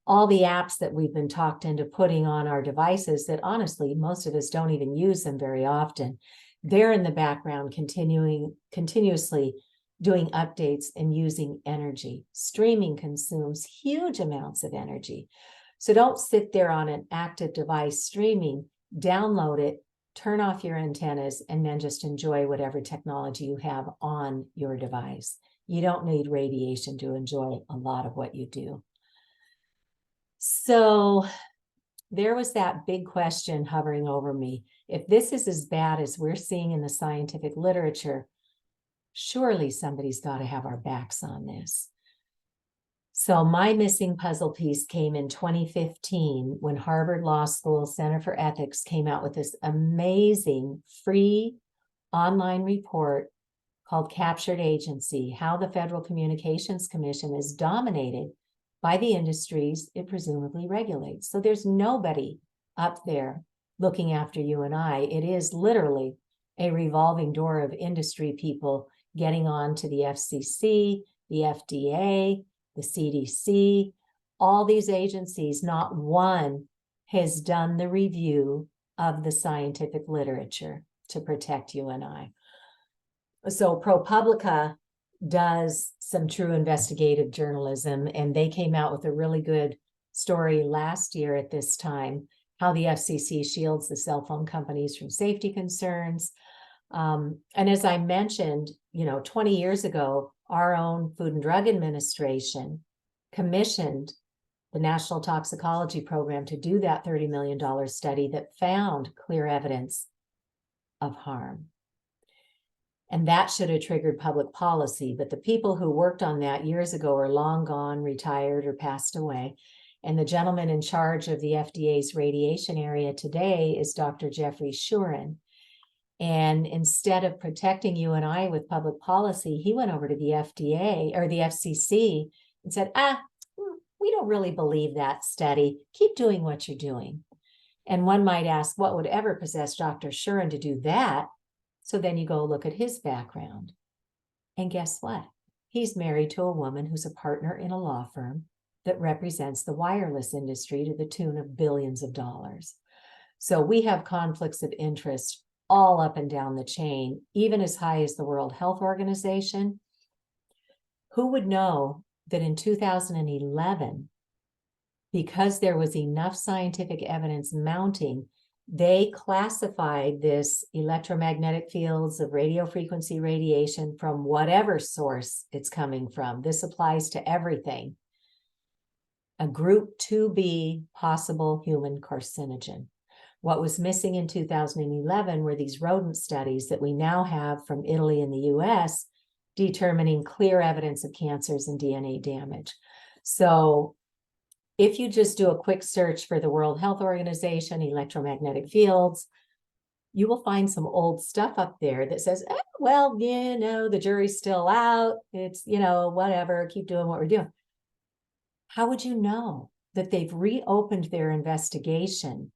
all the apps that we've been talked into putting on our devices that honestly, most of us don't even use them very often. They're in the background continuously doing updates and using energy. Streaming consumes huge amounts of energy. So don't sit there on an active device streaming, download it, turn off your antennas, and then just enjoy whatever technology you have on your device. You don't need radiation to enjoy a lot of what you do. So there was that big question hovering over me. If this is as bad as we're seeing in the scientific literature, surely somebody's got to have our backs on this. So my missing puzzle piece came in 2015 when Harvard Law School Center for Ethics came out with this amazing free online report called Captured Agency, how the Federal Communications Commission is dominated by the industries it presumably regulates. So there's nobody up there looking after you and I. It is literally a revolving door of industry people getting on to the FCC, the FDA, the CDC, all these agencies. Not one has done the review of the scientific literature to protect you and I. So ProPublica does some true investigative journalism, and they came out with a really good story last year at this time, how the FCC shields the cell phone companies from safety concerns. And as I mentioned, 20 years ago, our own Food and Drug Administration commissioned the National Toxicology Program to do that $30 million study that found clear evidence of harm. And that should have triggered public policy. But the people who worked on that years ago are long gone, retired, or passed away. And the gentleman in charge of the FDA's radiation area today is Dr. Jeffrey Shuren. And instead of protecting you and I with public policy, he went over to the FDA or the FCC and said, we don't really believe that study. Keep doing what you're doing. And one might ask, what would ever possess Dr. Shuren to do that? So then you go look at his background. And guess what? He's married to a woman who's a partner in a law firm that represents the wireless industry to the tune of billions of dollars. So we have conflicts of interest all up and down the chain, even as high as the World Health Organization. Who would know that in 2011, because there was enough scientific evidence mounting, they classified this electromagnetic fields of radio frequency radiation from whatever source it's coming from. This applies to everything. A group 2B possible human carcinogen. What was missing in 2011 were these rodent studies that we now have from Italy and the US determining clear evidence of cancers and DNA damage. So if you just do a quick search for the World Health Organization, electromagnetic fields, you will find some old stuff up there that says, the jury's still out. It's, whatever, keep doing what we're doing. How would you know that they've reopened their investigation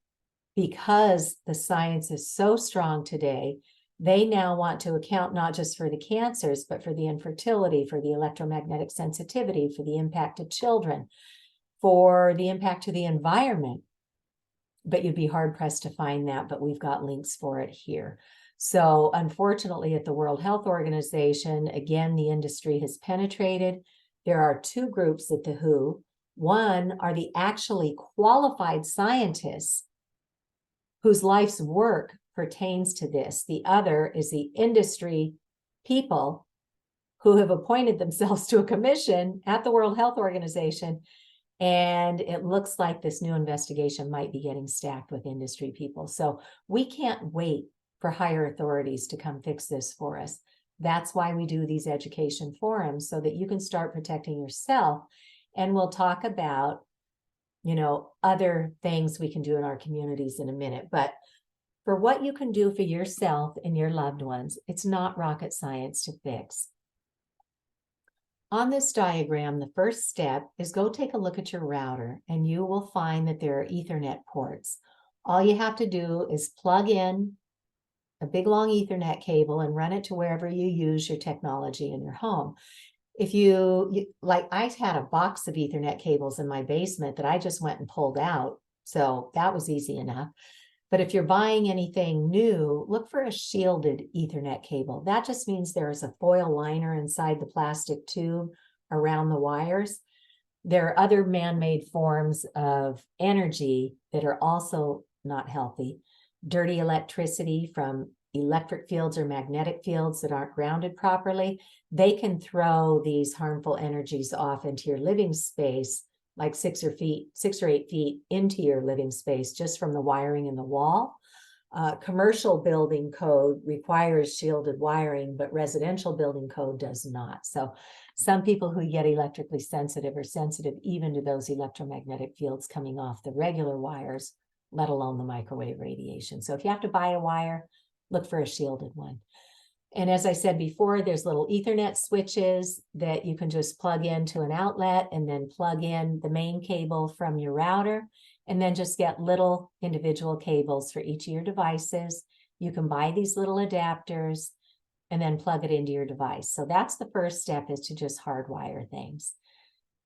because the science is so strong today? They now want to account not just for the cancers, but for the infertility, for the electromagnetic sensitivity, for the impact to children, for the impact to the environment. But you'd be hard pressed to find that, but we've got links for it here. So unfortunately, at the World Health Organization, again, the industry has penetrated. There are two groups at the WHO. One are the actually qualified scientists whose life's work pertains to this. The other is the industry people who have appointed themselves to a commission at the World Health Organization. And it looks like this new investigation might be getting stacked with industry people. So we can't wait for higher authorities to come fix this for us. That's why we do these education forums, so that you can start protecting yourself. And we'll talk about, other things we can do in our communities in a minute. But for what you can do for yourself and your loved ones, it's not rocket science to fix. On this diagram, the first step is go take a look at your router, and you will find that there are Ethernet ports. All you have to do is plug in a big long Ethernet cable and run it to wherever you use your technology in your home. If I had a box of Ethernet cables in my basement that I just went and pulled out, so that was easy enough. But if you're buying anything new, look for a shielded Ethernet cable. That just means there is a foil liner inside the plastic tube around the wires. There are other man-made forms of energy that are also not healthy. Dirty electricity from electric fields or magnetic fields that aren't grounded properly. They can throw these harmful energies off into your living space, like 6 or 8 feet into your living space, just from the wiring in the wall. Commercial building code requires shielded wiring, but residential building code does not. So some people who get electrically sensitive are sensitive even to those electromagnetic fields coming off the regular wires, let alone the microwave radiation. So if you have to buy a wire, look for a shielded one. And as I said before, there's little Ethernet switches that you can just plug into an outlet and then plug in the main cable from your router, and then just get little individual cables for each of your devices. You can buy these little adapters and then plug it into your device. So that's the first step, is to just hardwire things.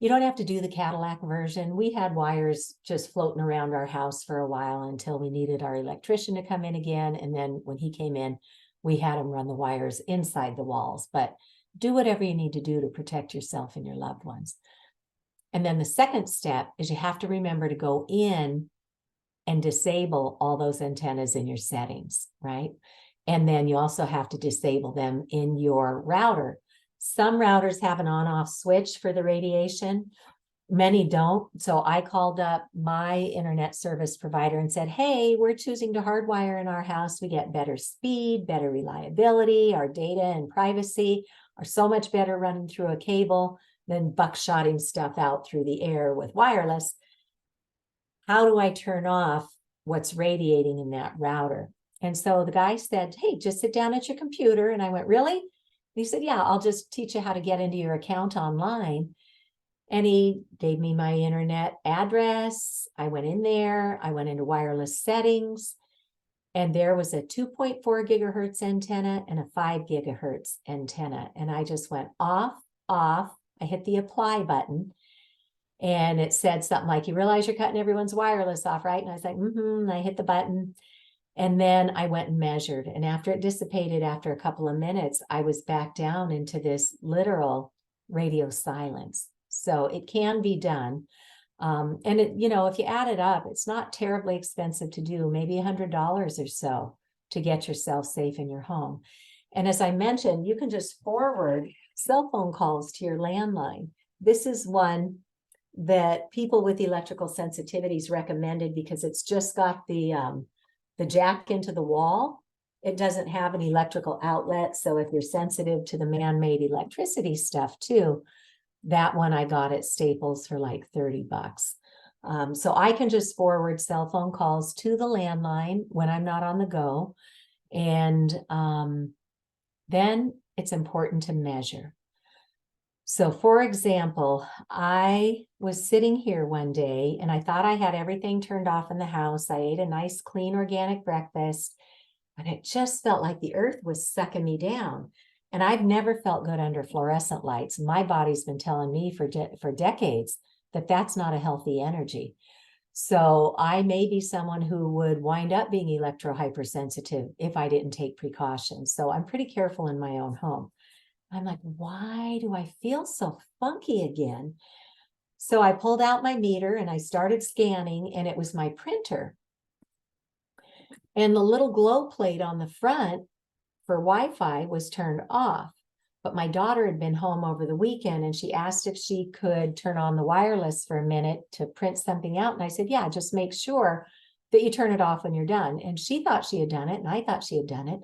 You don't have to do the Cadillac version. We had wires just floating around our house for a while until we needed our electrician to come in again. And then when he came in, we had him run the wires inside the walls. But do whatever you need to do to protect yourself and your loved ones. And then the second step is you have to remember to go in and disable all those antennas in your settings, right? And then you also have to disable them in your router. Some routers have an on-off switch for the radiation. Many don't. So I called up my internet service provider and said, hey, we're choosing to hardwire in our house. We get better speed, better reliability. Our data and privacy are so much better running through a cable than buckshotting stuff out through the air with wireless. How do I turn off what's radiating in that router? And so the guy said, hey, just sit down at your computer. And I went, really? And he said, yeah, I'll just teach you how to get into your account online. And he gave me my internet address. I went in there, I went into wireless settings, and there was a 2.4 gigahertz antenna and a 5 gigahertz antenna. And I just went off. I hit the apply button, and it said something like, you realize you're cutting everyone's wireless off, right? And I was like, and I hit the button. And then I went and measured. And after it dissipated, after a couple of minutes, I was back down into this literal radio silence. So it can be done. And it, if you add it up, it's not terribly expensive to do, maybe $100 or so to get yourself safe in your home. And as I mentioned, you can just forward cell phone calls to your landline. This is one that people with electrical sensitivities recommended because it's just got the jack into the wall. It doesn't have an electrical outlet. So if you're sensitive to the man-made electricity stuff too, that one I got at Staples for like $30. So I can just forward cell phone calls to the landline when I'm not on the go. And then it's important to measure. So for example, I was sitting here one day and I thought I had everything turned off in the house. I ate a nice, clean, organic breakfast, and it just felt like the earth was sucking me down. And I've never felt good under fluorescent lights. My body's been telling me for decades that that's not a healthy energy. So I may be someone who would wind up being electro-hypersensitive if I didn't take precautions. So I'm pretty careful in my own home. I'm like, why do I feel so funky again? So I pulled out my meter and I started scanning, and it was my printer. And the little glow plate on the front for Wi-Fi was turned off, but my daughter had been home over the weekend and she asked if she could turn on the wireless for a minute to print something out. And I said, yeah, just make sure that you turn it off when you're done. And she thought she had done it, and I thought she had done it.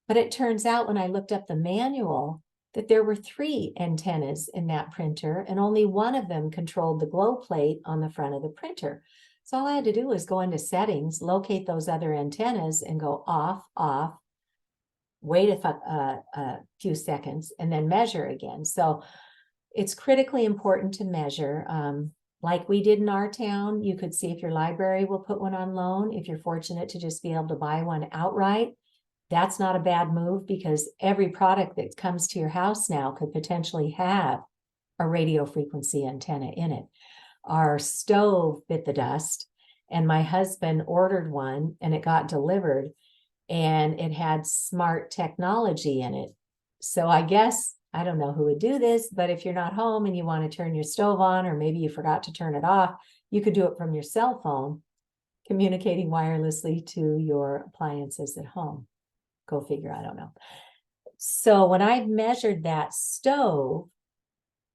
But it turns out when I looked up the manual that there were 3 antennas in that printer, and only one of them controlled the glow plate on the front of the printer. So all I had to do was go into settings, locate those other antennas, and go off, wait a few seconds, and then measure again. So it's critically important to measure. Like we did in our town, you could see if your library will put one on loan. If you're fortunate to just be able to buy one outright, that's not a bad move, because every product that comes to your house now could potentially have a radio frequency antenna in it. Our stove bit the dust, and my husband ordered one, and it got delivered, and it had smart technology in it. So I guess, I don't know who would do this, but if you're not home and you want to turn your stove on, or maybe you forgot to turn it off, you could do it from your cell phone, communicating wirelessly to your appliances at home. Go figure, I don't know. So when I measured that stove,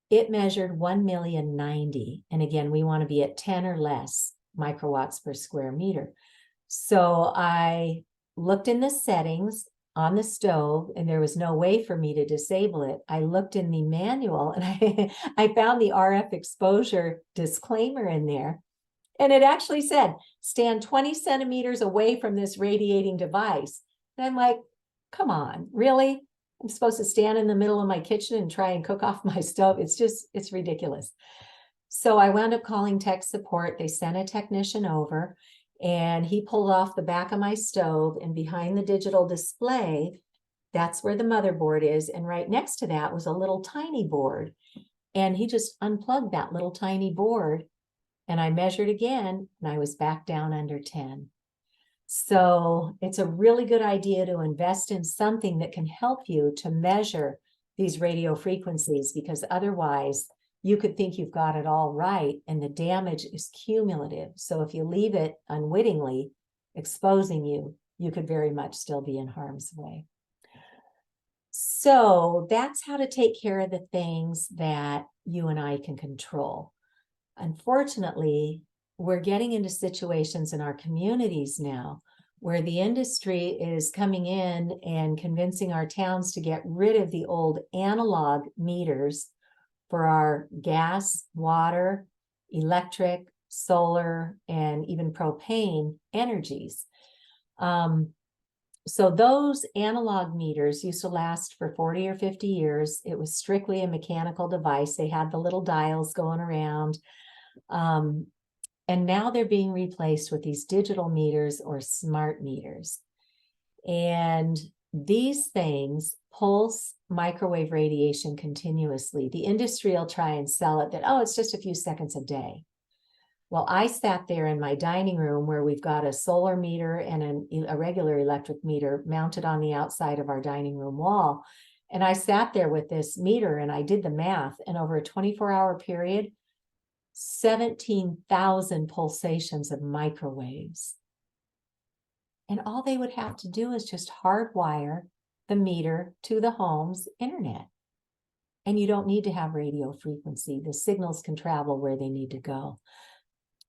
it measured 1,090,000. And again, we want to be at 10 or less microwatts per square meter. So I looked in the settings on the stove, and there was no way for me to disable it. I looked in the manual, and I found the RF exposure disclaimer in there. And it actually said, stand 20 centimeters away from this radiating device. And I'm like, come on, really? I'm supposed to stand in the middle of my kitchen and try and cook off my stove. It's ridiculous. So I wound up calling tech support. They sent a technician over and he pulled off the back of my stove, and behind the digital display, that's where the motherboard is. And right next to that was a little tiny board. And he just unplugged that little tiny board. And I measured again and I was back down under 10. So it's a really good idea to invest in something that can help you to measure these radio frequencies, because otherwise you could think you've got it all right and the damage is cumulative. So if you leave it unwittingly exposing you, you could very much still be in harm's way. So that's how to take care of the things that you and I can control. Unfortunately, we're getting into situations in our communities now where the industry is coming in and convincing our towns to get rid of the old analog meters for our gas, water, electric, solar, and even propane energies. So those analog meters used to last for 40 or 50 years. It was strictly a mechanical device. They had the little dials going around. And now they're being replaced with these digital meters or smart meters. And these things pulse microwave radiation continuously. The industry will try and sell it that, oh, it's just a few seconds a day. Well, I sat there in my dining room where we've got a solar meter and a regular electric meter mounted on the outside of our dining room wall. And I sat there with this meter and I did the math, and over a 24-hour period, 17,000 pulsations of microwaves. And all they would have to do is just hardwire the meter to the home's internet. And you don't need to have radio frequency. The signals can travel where they need to go.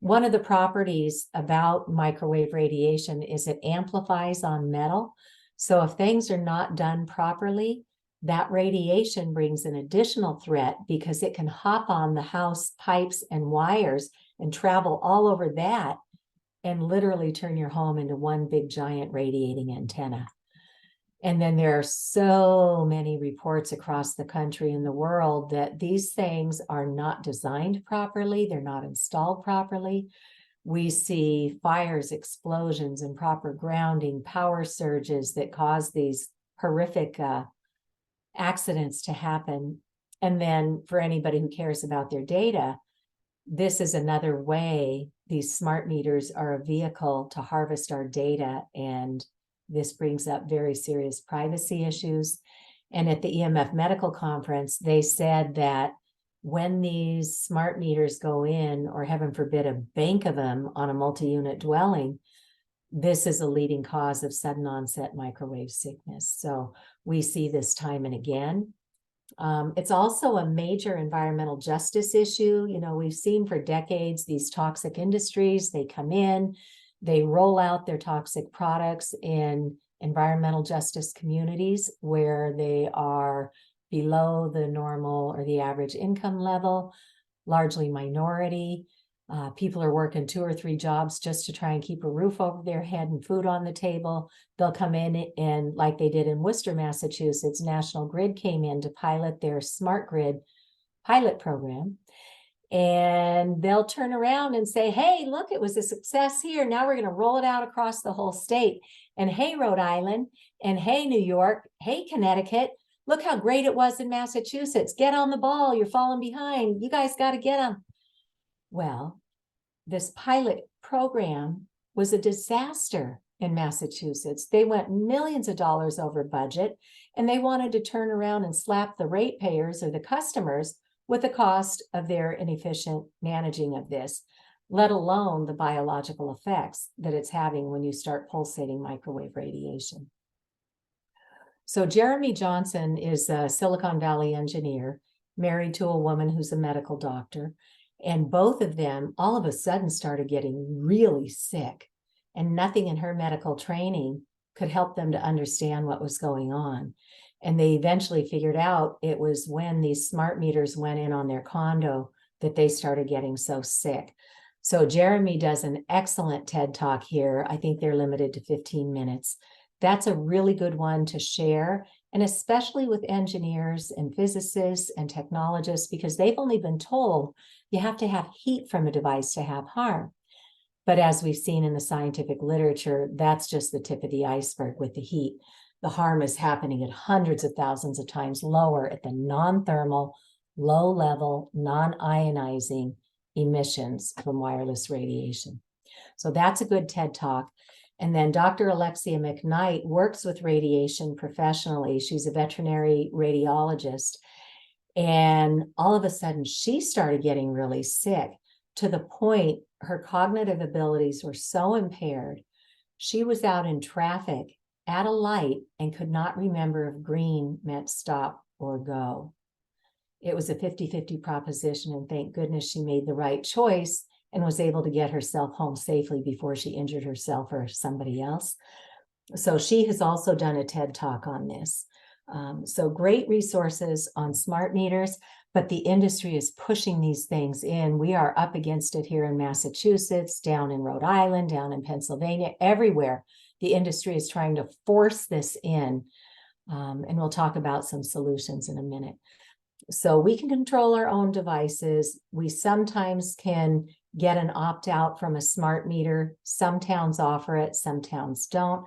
One of the properties about microwave radiation is it amplifies on metal. So if things are not done properly, that radiation brings an additional threat because it can hop on the house pipes and wires and travel all over that and literally turn your home into one big giant radiating antenna. And then there are so many reports across the country and the world that these things are not designed properly. They're not installed properly. We see fires, explosions, improper grounding, power surges that cause these horrific accidents to happen. And then for anybody who cares about their data, this is another way these smart meters are a vehicle to harvest our data, and this brings up very serious privacy issues. And at the EMF Medical Conference, they said that when these smart meters go in, or heaven forbid, a bank of them on a multi-unit dwelling, this is a leading cause of sudden onset microwave sickness. So we see this time and again. It's also a major environmental justice issue. You know, we've seen for decades these toxic industries, they come in, they roll out their toxic products in environmental justice communities where they are below the normal or the average income level, largely minority. People are working 2 or 3 jobs just to try and keep a roof over their head and food on the table. They'll come in and, like they did in Worcester, Massachusetts, National Grid came in to pilot their smart grid pilot program. And they'll turn around and say, hey, look, it was a success here. Now we're going to roll it out across the whole state. And hey, Rhode Island, and hey, New York, hey, Connecticut, look how great it was in Massachusetts. Get on the ball. You're falling behind. You guys got to get them. Well, this pilot program was a disaster in Massachusetts. They went millions of dollars over budget, and they wanted to turn around and slap the ratepayers or the customers with the cost of their inefficient managing of this, let alone the biological effects that it's having when you start pulsating microwave radiation. So Jeremy Johnson is a Silicon Valley engineer, married to a woman who's a medical doctor. And both of them all of a sudden started getting really sick, and nothing in her medical training could help them to understand what was going on. And they eventually figured out it was when these smart meters went in on their condo that they started getting so sick. So Jeremy does an excellent TED Talk here. I think they're limited to 15 minutes. That's a really good one to share and especially with engineers and physicists and technologists, because they've only been told you have to have heat from a device to have harm. But as we've seen in the scientific literature, that's just the tip of the iceberg with the heat. The harm is happening at hundreds of thousands of times lower at the non-thermal, low-level, non-ionizing emissions from wireless radiation. So that's a good TED Talk. And then Dr. Alexia McKnight works with radiation professionally. She's a veterinary radiologist. And all of a sudden, she started getting really sick to the point her cognitive abilities were so impaired. She was out in traffic at a light and could not remember if green meant stop or go. It was a 50-50 proposition, and thank goodness she made the right choice and was able to get herself home safely before she injured herself or somebody else. So she has also done a TED Talk on this. So great resources on smart meters, but the industry is pushing these things in. We are up against it here in Massachusetts, down in Rhode Island, down in Pennsylvania, everywhere. The industry is trying to force this in. And we'll talk about some solutions in a minute. So we can control our own devices. We sometimes can get an opt-out from a smart meter. Some towns offer it, some towns don't.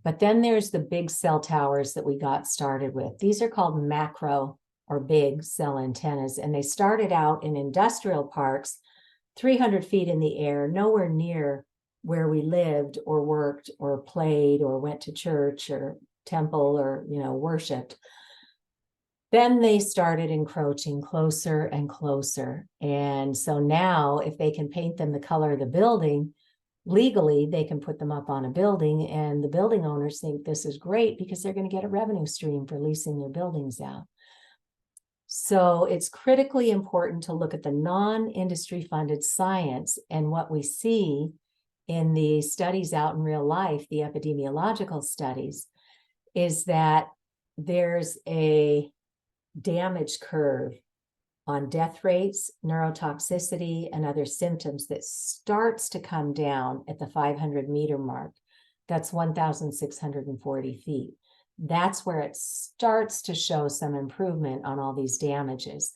But then there's the big cell towers that we got started with. These are called macro or big cell antennas, and they started out in industrial parks, 300 feet in the air, nowhere near where we lived or worked or played or went to church or temple or, worshiped. Then they started encroaching closer and closer. And so now if they can paint them the color of the building, legally, they can put them up on a building, and the building owners think this is great because they're going to get a revenue stream for leasing their buildings out. So it's critically important to look at the non-industry funded science, and what we see in the studies out in real life, the epidemiological studies, is that there's a damage curve on death rates, neurotoxicity, and other symptoms that starts to come down at the 500-meter mark. That's 1,640 feet. That's where it starts to show some improvement on all these damages.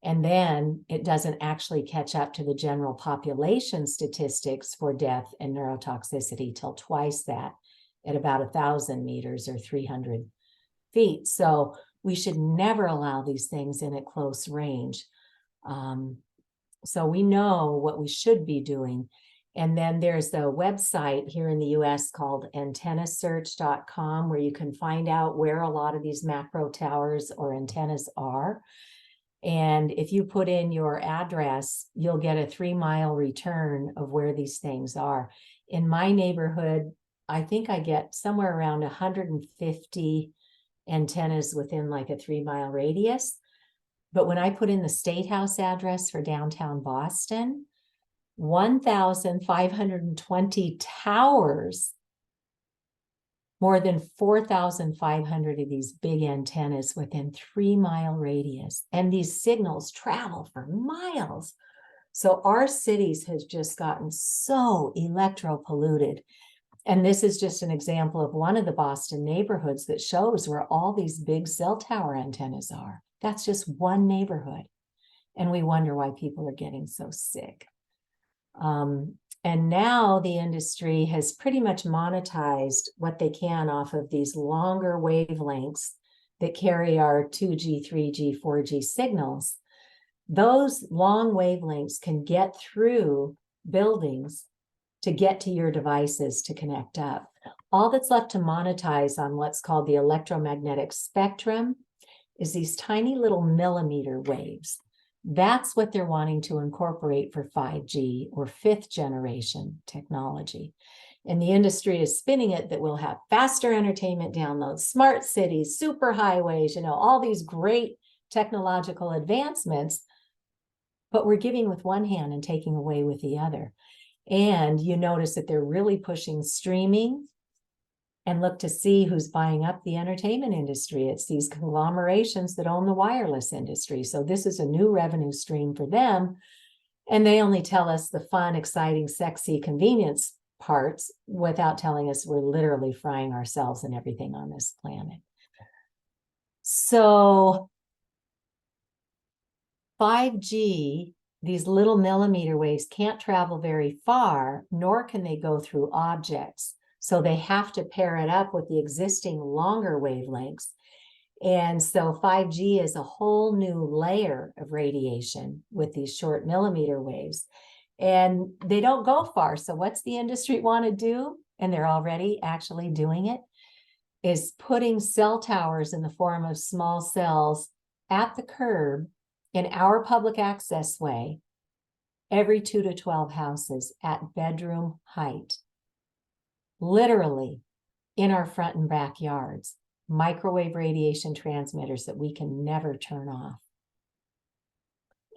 And then it doesn't actually catch up to the general population statistics for death and neurotoxicity till twice that, at about 1,000 meters or 300 feet. So we should never allow these things in at close range. So we know what we should be doing. And then there's the website here in the US called antennasearch.com, where you can find out where a lot of these macro towers or antennas are. And if you put in your address, you'll get a 3-mile return of where these things are. In my neighborhood, I think I get somewhere around 150 antennas within like a 3-mile radius. But when I put in the State House address for downtown Boston, 1,520 towers, more than 4,500 of these big antennas within 3-mile radius. And these signals travel for miles. So our cities has just gotten so electro-polluted. And this is just an example of one of the Boston neighborhoods that shows where all these big cell tower antennas are. That's just one neighborhood. And we wonder why people are getting so sick. And now the industry has pretty much monetized what they can off of these longer wavelengths that carry our 2G, 3G, 4G signals. Those long wavelengths can get through buildings to get to your devices to connect up. All that's left to monetize on what's called the electromagnetic spectrum is these tiny little millimeter waves. That's what they're wanting to incorporate for 5G or 5th generation technology. And the industry is spinning it that we'll have faster entertainment downloads, smart cities, super highways, all these great technological advancements, but we're giving with one hand and taking away with the other. And you notice that they're really pushing streaming, and look to see who's buying up the entertainment industry. It's these conglomerations that own the wireless industry. So this is a new revenue stream for them. And they only tell us the fun, exciting, sexy convenience parts without telling us we're literally frying ourselves and everything on this planet. So 5G, these little millimeter waves can't travel very far, nor can they go through objects. So they have to pair it up with the existing longer wavelengths. And so 5G is a whole new layer of radiation with these short millimeter waves. And they don't go far. So what's the industry want to do? And they're already actually doing it, is putting cell towers in the form of small cells at the curb in our public access way, every 2 to 12 houses at bedroom height, literally in our front and backyards, microwave radiation transmitters that we can never turn off.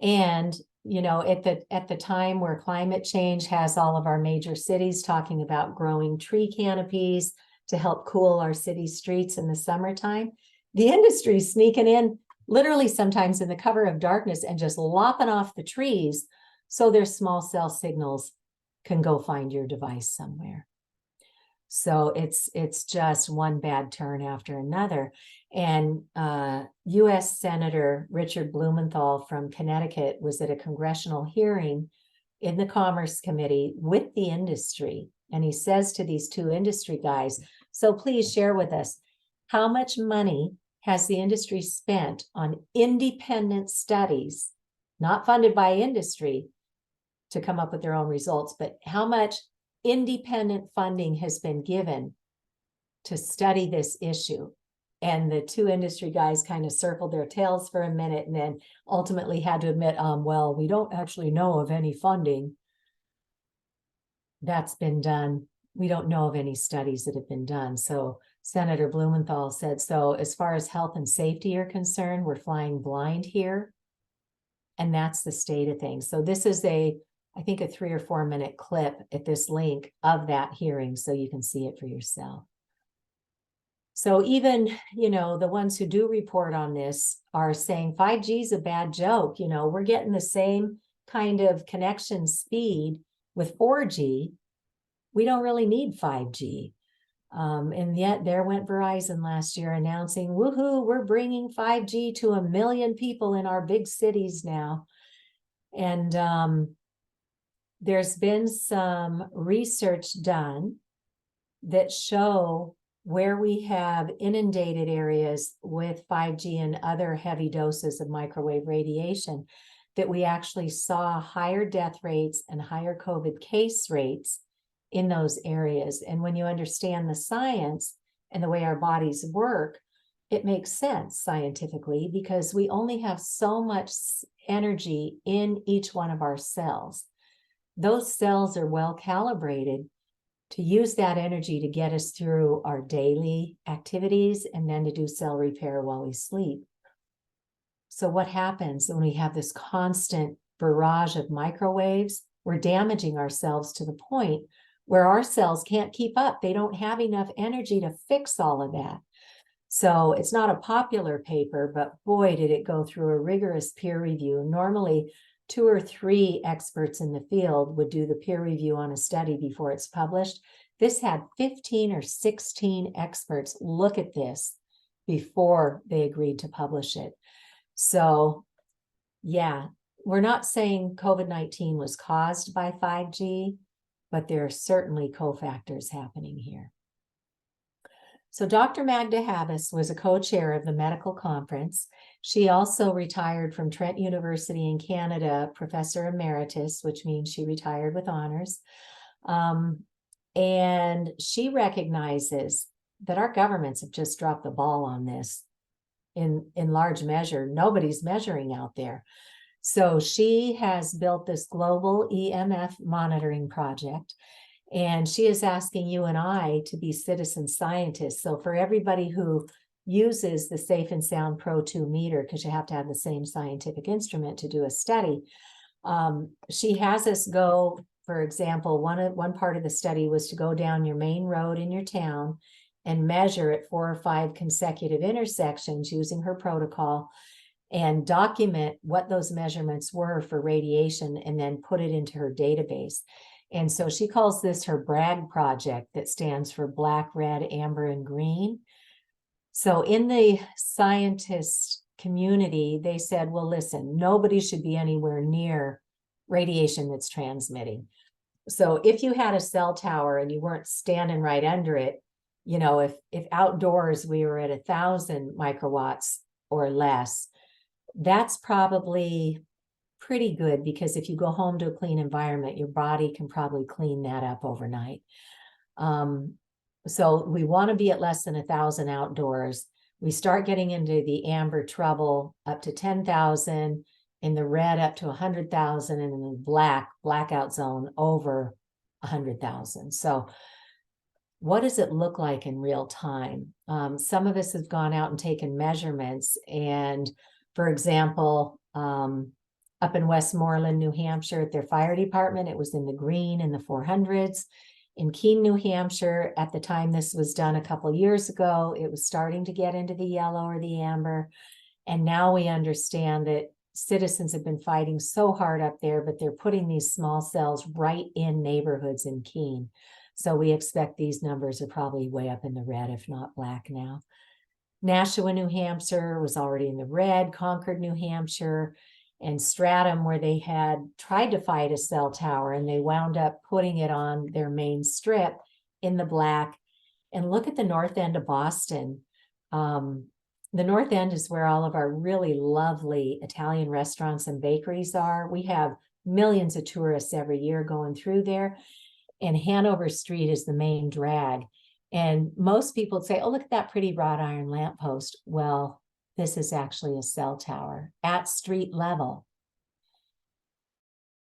And, you know, at the time where climate change has all of our major cities talking about growing tree canopies to help cool our city streets in the summertime, the industry's sneaking in literally sometimes in the cover of darkness and just lopping off the trees so their small cell signals can go find your device somewhere. So it's just one bad turn after another. And U.S. Senator Richard Blumenthal from Connecticut was at a congressional hearing in the Commerce Committee with the industry. And he says to these two industry guys, so please share with us, how much money has the industry spent on independent studies, not funded by industry to come up with their own results, but how much independent funding has been given to study this issue? And the two industry guys kind of circled their tails for a minute and then ultimately had to admit, well, we don't actually know of any funding that's been done. We don't know of any studies that have been done. So Senator Blumenthal said, so as far as health and safety are concerned, we're flying blind here. And that's the state of things. So this is I think a 3 or 4 minute clip at this link of that hearing, so you can see it for yourself. So even, you know, the ones who do report on this are saying 5G is a bad joke. You know, we're getting the same kind of connection speed with 4G. We don't really need 5G. And yet there went Verizon last year announcing, woohoo, we're bringing 5G to 1 million people in our big cities now. And there's been some research done that show where we have inundated areas with 5G and other heavy doses of microwave radiation, that we actually saw higher death rates and higher COVID case rates in those areas. And when you understand the science and the way our bodies work, it makes sense scientifically, because we only have so much energy in each one of our cells. Those cells are well calibrated to use that energy to get us through our daily activities and then to do cell repair while we sleep. So what happens when we have this constant barrage of microwaves? We're damaging ourselves to the point where our cells can't keep up. They don't have enough energy to fix all of that. So it's not a popular paper, but boy, did it go through a rigorous peer review. Normally, 2 or 3 experts in the field would do the peer review on a study before it's published. This had 15 or 16 experts look at this before they agreed to publish it. So yeah, we're not saying COVID-19 was caused by 5G, but there are certainly cofactors happening here. So Dr. Magda Havas was a co-chair of the medical conference. She also retired from Trent University in Canada, professor emeritus, which means she retired with honors. And she recognizes that our governments have just dropped the ball on this in large measure. Nobody's measuring out there. So she has built this global EMF monitoring project. And she is asking you and I to be citizen scientists. So for everybody who uses the Safe and Sound Pro 2 meter, because you have to have the same scientific instrument to do a study, she has us go, for example, one part of the study was to go down your main road in your town and measure at 4 or 5 consecutive intersections using her protocol and document what those measurements were for radiation and then put it into her database. And so she calls this her BRAG project, that stands for black, red, amber, and green. So in the scientist community, they said, well, listen, nobody should be anywhere near radiation that's transmitting. So if you had a cell tower and you weren't standing right under it, you know, if outdoors we were at 1,000 microwatts or less, that's probably pretty good, because if you go home to a clean environment, your body can probably clean that up overnight. So we want to be at less than 1,000 outdoors. We start getting into the amber trouble up to 10,000, in the red up to 100,000, and in the blackout zone over 100,000. So what does it look like in real time? Some of us have gone out and taken measurements, and for example, up in Westmoreland, New Hampshire, at their fire department, it was in the green in the 400s. In Keene, New Hampshire, at the time this was done a couple of years ago, it was starting to get into the yellow or the amber. And now we understand that citizens have been fighting so hard up there, but they're putting these small cells right in neighborhoods in Keene. So we expect these numbers are probably way up in the red, if not black now. Nashua, New Hampshire was already in the red, Concord, New Hampshire, and Stratham, where they had tried to fight a cell tower and they wound up putting it on their main strip in the black. And look at the north end of Boston. The north end is where all of our really lovely Italian restaurants and bakeries are. We have millions of tourists every year going through there. And Hanover Street is the main drag. And most people say, oh, look at that pretty wrought iron lamppost. Well, this is actually a cell tower at street level.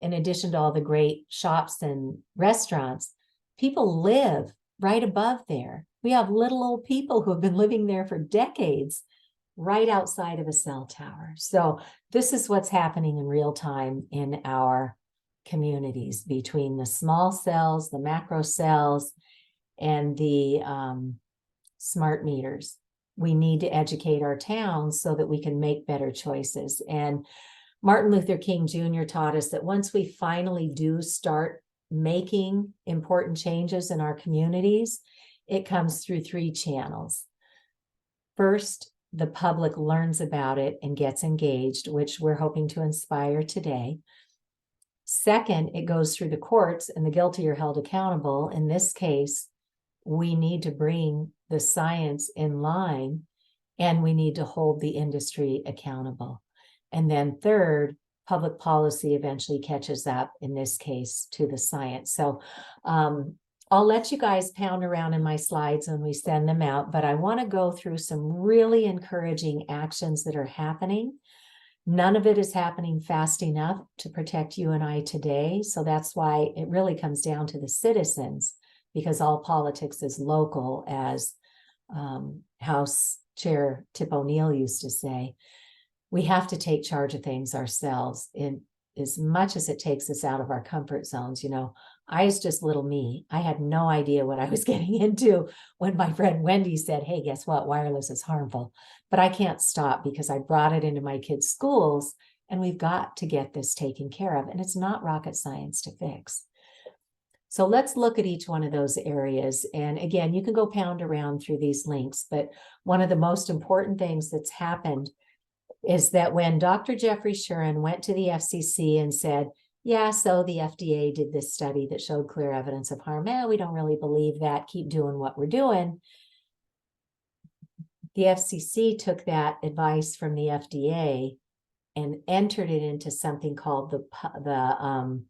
In addition to all the great shops and restaurants, people live right above there. We have little old people who have been living there for decades right outside of a cell tower. So this is what's happening in real time in our communities, between the small cells, the macro cells, and the smart meters. We need to educate our towns so that we can make better choices. And Martin Luther King Jr. taught us that once we finally do start making important changes in our communities, it comes through 3 channels. First, the public learns about it and gets engaged, which we're hoping to inspire today. Second, it goes through the courts and the guilty are held accountable. In this case, we need to bring the science in line, and we need to hold the industry accountable. And then third, public policy eventually catches up, in this case, to the science. So I'll let you guys pound around in my slides when we send them out, but I want to go through some really encouraging actions that are happening. None of it is happening fast enough to protect you and I today. So that's why it really comes down to the citizens, because all politics is local, as House Chair Tip O'Neill used to say. We have to take charge of things ourselves, in as much as it takes us out of our comfort zones. You know, I was just little me. I had no idea what I was getting into when my friend Wendy said, hey, guess what? Wireless is harmful. But I can't stop, because I brought it into my kids' schools, and we've got to get this taken care of. And it's not rocket science to fix. So let's look at each one of those areas. And again, you can go pound around through these links, but one of the most important things that's happened is that when Dr. Jeffrey Shuren went to the FCC and said, yeah, so the FDA did this study that showed clear evidence of harm. We don't really believe that. Keep doing what we're doing. The FCC took that advice from the FDA and entered it into something called the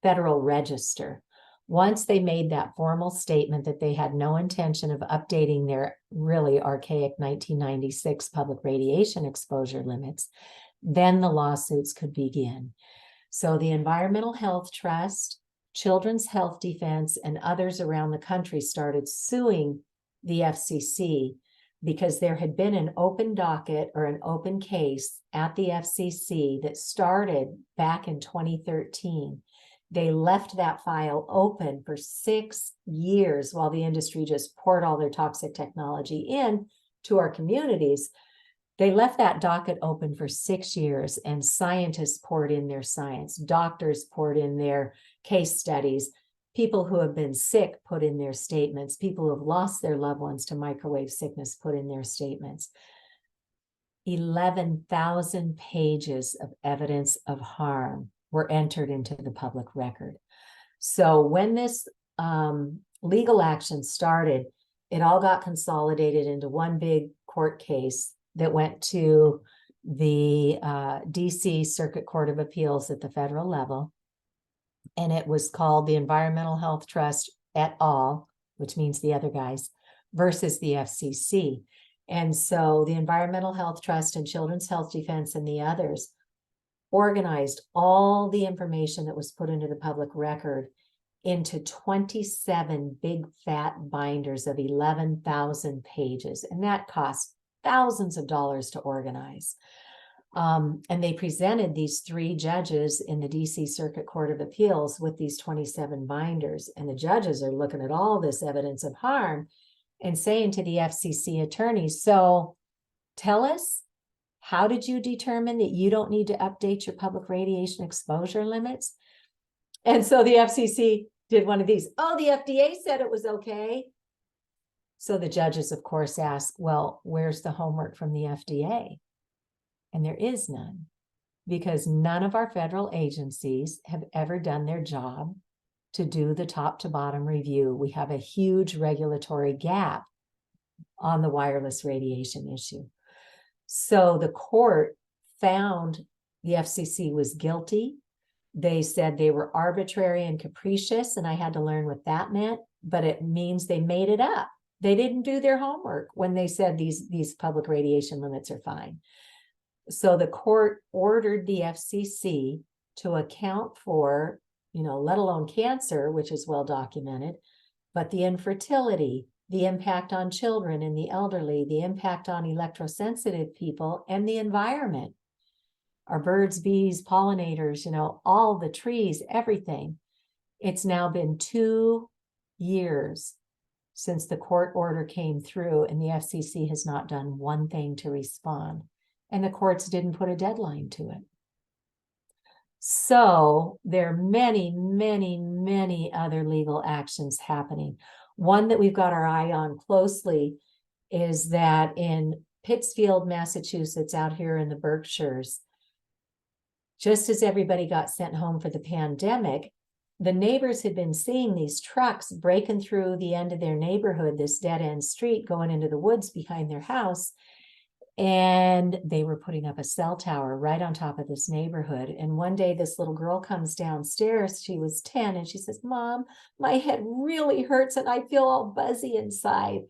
Federal Register. Once they made that formal statement that they had no intention of updating their really archaic 1996 public radiation exposure limits, then the lawsuits could begin. So the Environmental Health Trust, Children's Health Defense, and others around the country started suing the FCC because there had been an open docket or an open case at the FCC that started back in 2013. They left that file open for 6 years while the industry just poured all their toxic technology in to our communities. They left that docket open for 6 years, and scientists poured in their science. Doctors poured in their case studies. People who have been sick put in their statements. People who have lost their loved ones to microwave sickness put in their statements. 11,000 pages of evidence of harm were entered into the public record. So when this legal action started, it all got consolidated into one big court case that went to the DC Circuit Court of Appeals at the federal level. And it was called the Environmental Health Trust et al., which means the other guys, versus the FCC. And so the Environmental Health Trust and Children's Health Defense and the others organized all the information that was put into the public record into 27 big fat binders of 11,000 pages. And that cost thousands of dollars to organize. And they presented these 3 judges in the DC Circuit Court of Appeals with these 27 binders. And the judges are looking at all this evidence of harm and saying to the FCC attorneys, so tell us, how did you determine that you don't need to update your public radiation exposure limits? And so the FCC did one of these. Oh, the FDA said it was okay. So the judges, of course, ask, well, where's the homework from the FDA? And there is none, because none of our federal agencies have ever done their job to do the top to bottom review. We have a huge regulatory gap on the wireless radiation issue. So the court found the FCC was guilty. They said they were arbitrary and capricious, and I had to learn what that meant, but it means they made it up. They didn't do their homework when they said these public radiation limits are fine. So the court ordered the FCC to account for, let alone cancer, which is well documented, but the infertility, the impact on children and the elderly, the impact on electrosensitive people, and the environment. Our birds, bees, pollinators, all the trees, everything. It's now been 2 years since the court order came through, and the FCC has not done one thing to respond. And the courts didn't put a deadline to it. So there are many, many, many other legal actions happening. One that we've got our eye on closely is that in Pittsfield, Massachusetts, out here in the Berkshires, just as everybody got sent home for the pandemic, the neighbors had been seeing these trucks breaking through the end of their neighborhood, this dead-end street going into the woods behind their house. And they were putting up a cell tower right on top of this neighborhood. And one day this little girl comes downstairs, she was 10, and she says, Mom, my head really hurts and I feel all buzzy inside.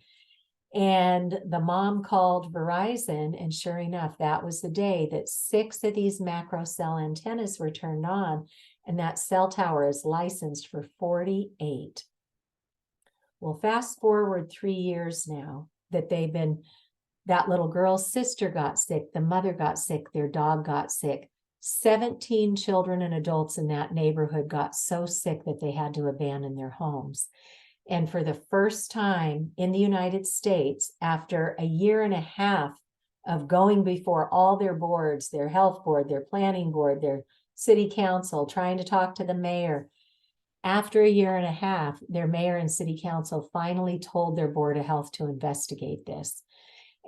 And the mom called Verizon, and sure enough, that was the day that 6 of these macro cell antennas were turned on, and that cell tower is licensed for 48. Well, fast forward 3 years now that they've been, that little girl's sister got sick, the mother got sick, their dog got sick. 17 children and adults in that neighborhood got so sick that they had to abandon their homes. And for the first time in the United States, after a year and a half of going before all their boards, their health board, their planning board, their city council, trying to talk to the mayor, after a year and a half, their mayor and city council finally told their board of health to investigate this.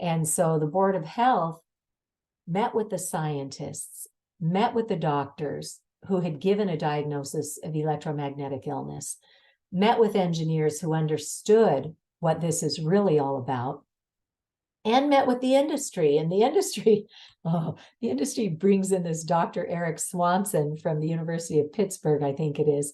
And so the board of health met with the scientists, met with the doctors who had given a diagnosis of electromagnetic illness, met with engineers who understood what this is really all about, and met with the industry. And the industry brings in this Dr. Eric Swanson from the University of Pittsburgh, I think it is.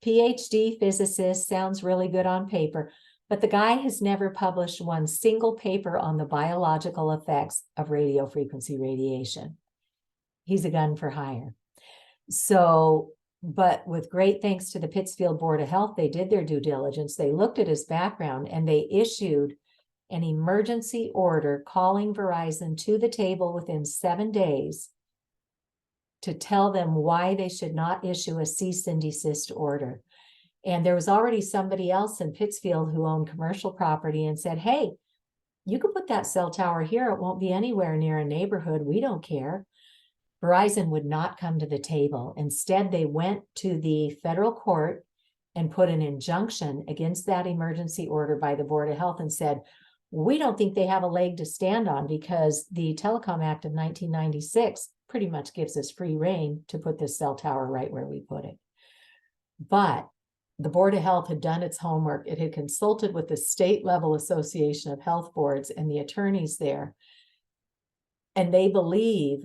PhD physicist, sounds really good on paper, but the guy has never published one single paper on the biological effects of radio frequency radiation. He's a gun for hire. So, but with great thanks to the Pittsfield Board of Health, they did their due diligence. They looked at his background and they issued an emergency order calling Verizon to the table within 7 days to tell them why they should not issue a cease and desist order. And there was already somebody else in Pittsfield who owned commercial property and said, hey, you can put that cell tower here. It won't be anywhere near a neighborhood. We don't care. Verizon would not come to the table. Instead, they went to the federal court and put an injunction against that emergency order by the Board of Health and said, we don't think they have a leg to stand on because the Telecom Act of 1996 pretty much gives us free rein to put this cell tower right where we put it. But the Board of Health had done its homework. It had consulted with the state level Association of Health Boards and the attorneys there. And they believe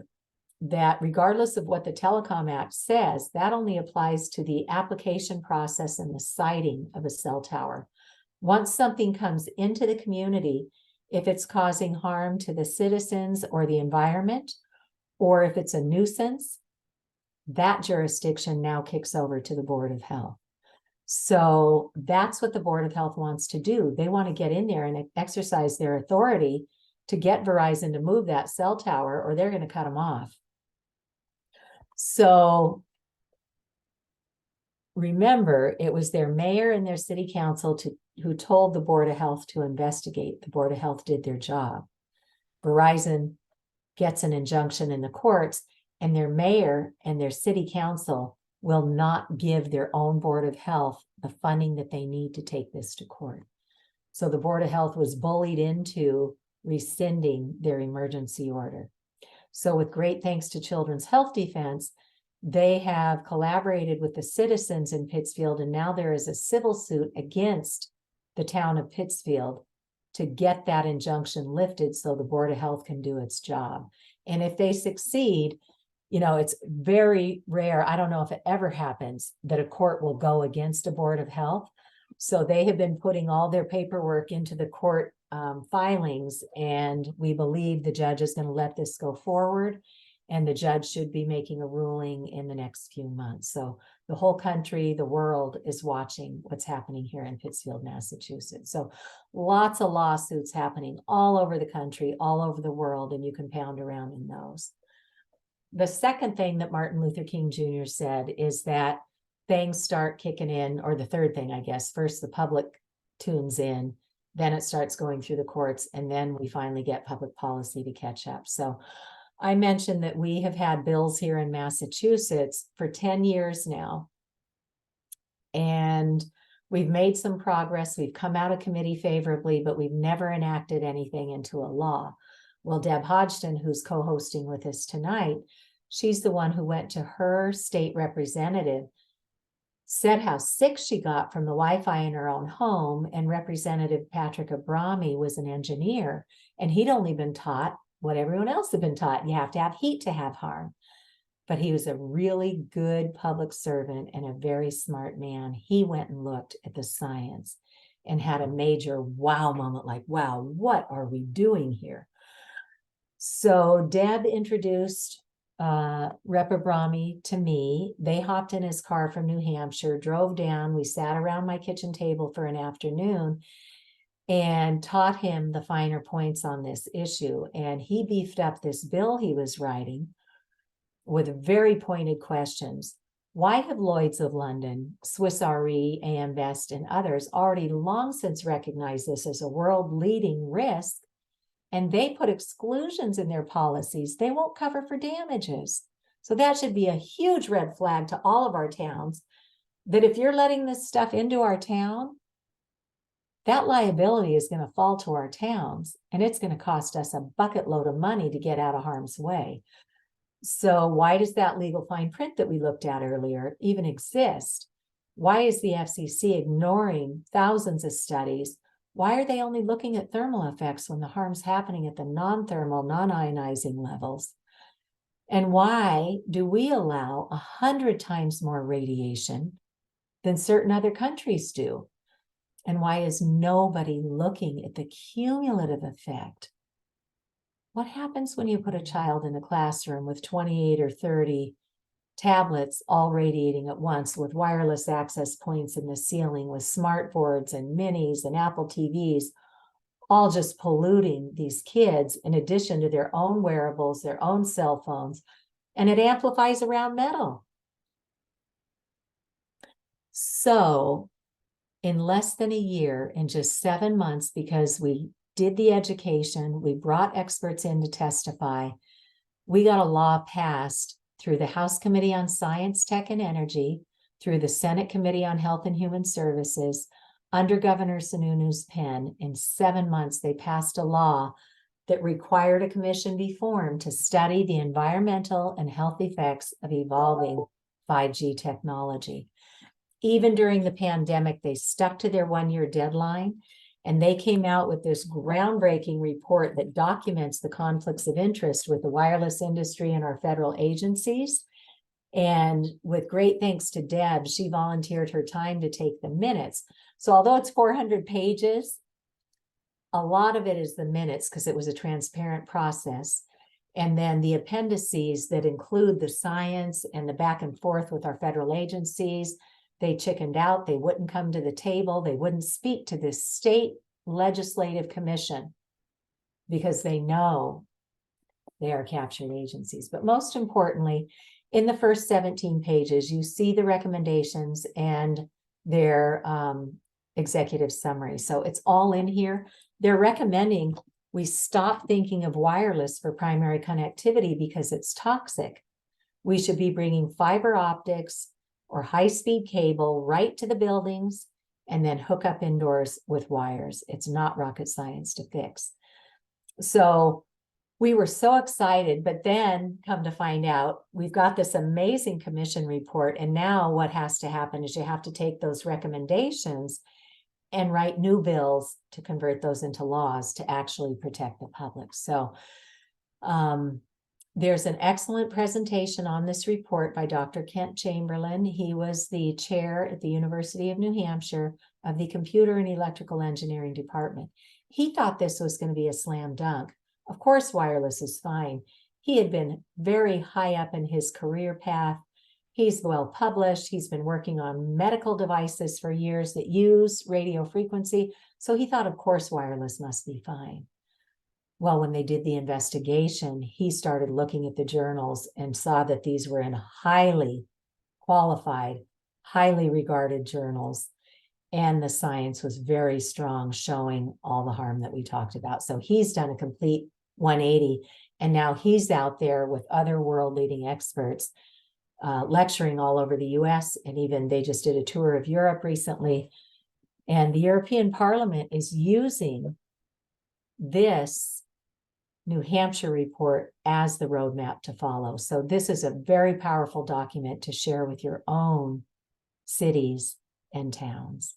that regardless of what the Telecom Act says, that only applies to the application process and the siting of a cell tower. Once something comes into the community, if it's causing harm to the citizens or the environment, or if it's a nuisance, that jurisdiction now kicks over to the Board of Health. So that's what the Board of Health wants to do. They want to get in there and exercise their authority to get Verizon to move that cell tower, or they're going to cut them off. So remember, it was their mayor and their city council who told the Board of Health to investigate. The Board of Health did their job. Verizon gets an injunction in the courts, and their mayor and their city council will not give their own Board of Health the funding that they need to take this to court. So the Board of Health was bullied into rescinding their emergency order. So with great thanks to Children's Health Defense, they have collaborated with the citizens in Pittsfield, and now there is a civil suit against the town of Pittsfield to get that injunction lifted so the Board of Health can do its job. And if they succeed, you know, it's very rare. I don't know if it ever happens that a court will go against a Board of Health. So they have been putting all their paperwork into the court filings, and we believe the judge is going to let this go forward, and the judge should be making a ruling in the next few months. So the whole country, the world is watching what's happening here in Pittsfield, Massachusetts. So lots of lawsuits happening all over the country, all over the world, and you can pound around in those. The second thing that Martin Luther King Jr. said is that things start kicking in, or the third thing, I guess. First, the public tunes in, then it starts going through the courts, and then we finally get public policy to catch up. So I mentioned that we have had bills here in Massachusetts for 10 years now, and we've made some progress. We've come out of committee favorably, but we've never enacted anything into a law. Well, Deb Hodgson, who's co-hosting with us tonight, she's the one who went to her state representative, said how sick she got from the Wi-Fi in her own home, and Representative Patrick Abrami was an engineer, and he'd only been taught what everyone else had been taught. You have to have heat to have harm. But he was a really good public servant and a very smart man. He went and looked at the science and had a major wow moment, like, wow, what are we doing here? So Deb introduced Rep. Abrami to me. They hopped in his car from New Hampshire, drove down. We sat around my kitchen table for an afternoon and taught him the finer points on this issue. And he beefed up this bill he was writing with very pointed questions. Why have Lloyd's of London, Swiss Re, AM Best, and others already long since recognized this as a world-leading risk? And they put exclusions in their policies. They won't cover for damages. So that should be a huge red flag to all of our towns, that if you're letting this stuff into our town, that liability is going to fall to our towns, and it's going to cost us a bucket load of money to get out of harm's way. So why does that legal fine print that we looked at earlier even exist? Why is the FCC ignoring thousands of studies? Why are they only looking at thermal effects when the harm's happening at the non-thermal, non-ionizing levels? And why do we allow 100 times more radiation than certain other countries do? And why is nobody looking at the cumulative effect? What happens when you put a child in a classroom with 28 or 30 tablets all radiating at once, with wireless access points in the ceiling, with smart boards and minis and Apple TVs, all just polluting these kids in addition to their own wearables, their own cell phones, and it amplifies around metal. So in less than a year, in just 7 months, because we did the education, we brought experts in to testify, we got a law passed through the House Committee on Science, Tech, and Energy, through the Senate Committee on Health and Human Services under Governor Sununu's pen. In 7 months, they passed a law that required a commission be formed to study the environmental and health effects of evolving 5G technology. Even during the pandemic, they stuck to their 1-year deadline, and they came out with this groundbreaking report that documents the conflicts of interest with the wireless industry and our federal agencies. And with great thanks to Deb, she volunteered her time to take the minutes. So although it's 400 pages, a lot of it is the minutes because it was a transparent process. And then the appendices that include the science and the back and forth with our federal agencies. They chickened out. They wouldn't come to the table. They wouldn't speak to this state legislative commission because they know they are captured agencies. But most importantly, in the first 17 pages, you see the recommendations and their executive summary. So it's all in here. They're recommending we stop thinking of wireless for primary connectivity because it's toxic. We should be bringing fiber optics or high-speed cable right to the buildings and then hook up indoors with wires. It's not rocket science to fix. So we were so excited, but then come to find out, we've got this amazing commission report. And now what has to happen is you have to take those recommendations and write new bills to convert those into laws to actually protect the public. So there's an excellent presentation on this report by Dr. Kent Chamberlain. He was the chair at the University of New Hampshire of the Computer and Electrical Engineering Department. He thought this was going to be a slam dunk. Of course, wireless is fine. He had been very high up in his career path. He's well published. He's been working on medical devices for years that use radio frequency. So he thought, of course, wireless must be fine. Well, when they did the investigation, he started looking at the journals and saw that these were in highly qualified, highly regarded journals. And the science was very strong, showing all the harm that we talked about. So he's done a complete 180. And now he's out there with other world-leading experts lecturing all over the US. And even they just did a tour of Europe recently. And the European Parliament is using this New Hampshire report as the roadmap to follow. So this is a very powerful document to share with your own cities and towns.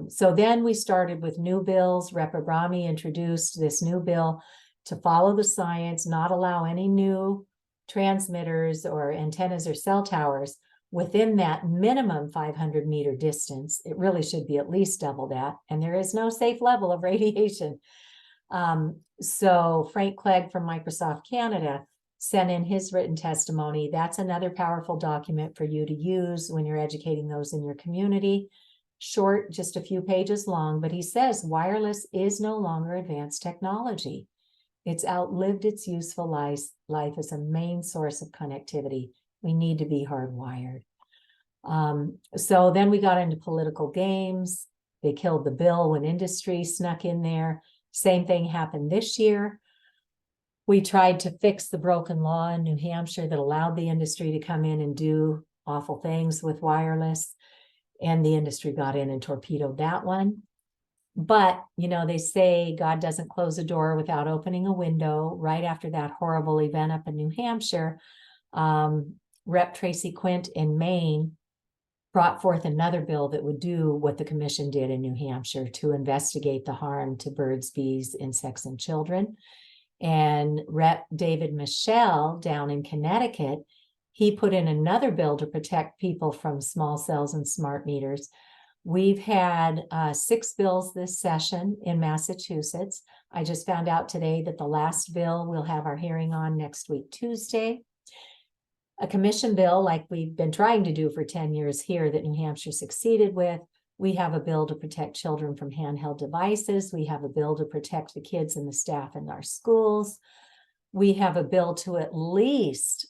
So then we started with new bills. Rep. Abrami introduced this new bill to follow the science, not allow any new transmitters or antennas or cell towers within that minimum 500-meter distance. It really should be at least double that. And there is no safe level of radiation. So Frank Clegg from Microsoft Canada sent in his written testimony. That's another powerful document for you to use when you're educating those in your community. Short, just a few pages long, but he says wireless is no longer advanced technology. It's outlived its useful life as a main source of connectivity. We need to be hardwired. So then we got into political games. They killed the bill when industry snuck in there. Same thing happened this year. We tried to fix the broken law in New Hampshire that allowed the industry to come in and do awful things with wireless. And the industry got in and torpedoed that one. But, you know, they say God doesn't close a door without opening a window. Right after that horrible event up in New Hampshire, Rep. Tracy Quint in Maine brought forth another bill that would do what the commission did in New Hampshire to investigate the harm to birds, bees, insects, and children. And Rep. David Michel down in Connecticut, he put in another bill to protect people from small cells and smart meters. We've had 6 bills this session in Massachusetts. I just found out today that the last bill we'll have our hearing on next week, Tuesday. A commission bill like we've been trying to do for 10 years here that New Hampshire succeeded with. We have a bill to protect children from handheld devices. We have a bill to protect the kids and the staff in our schools. We have a bill to at least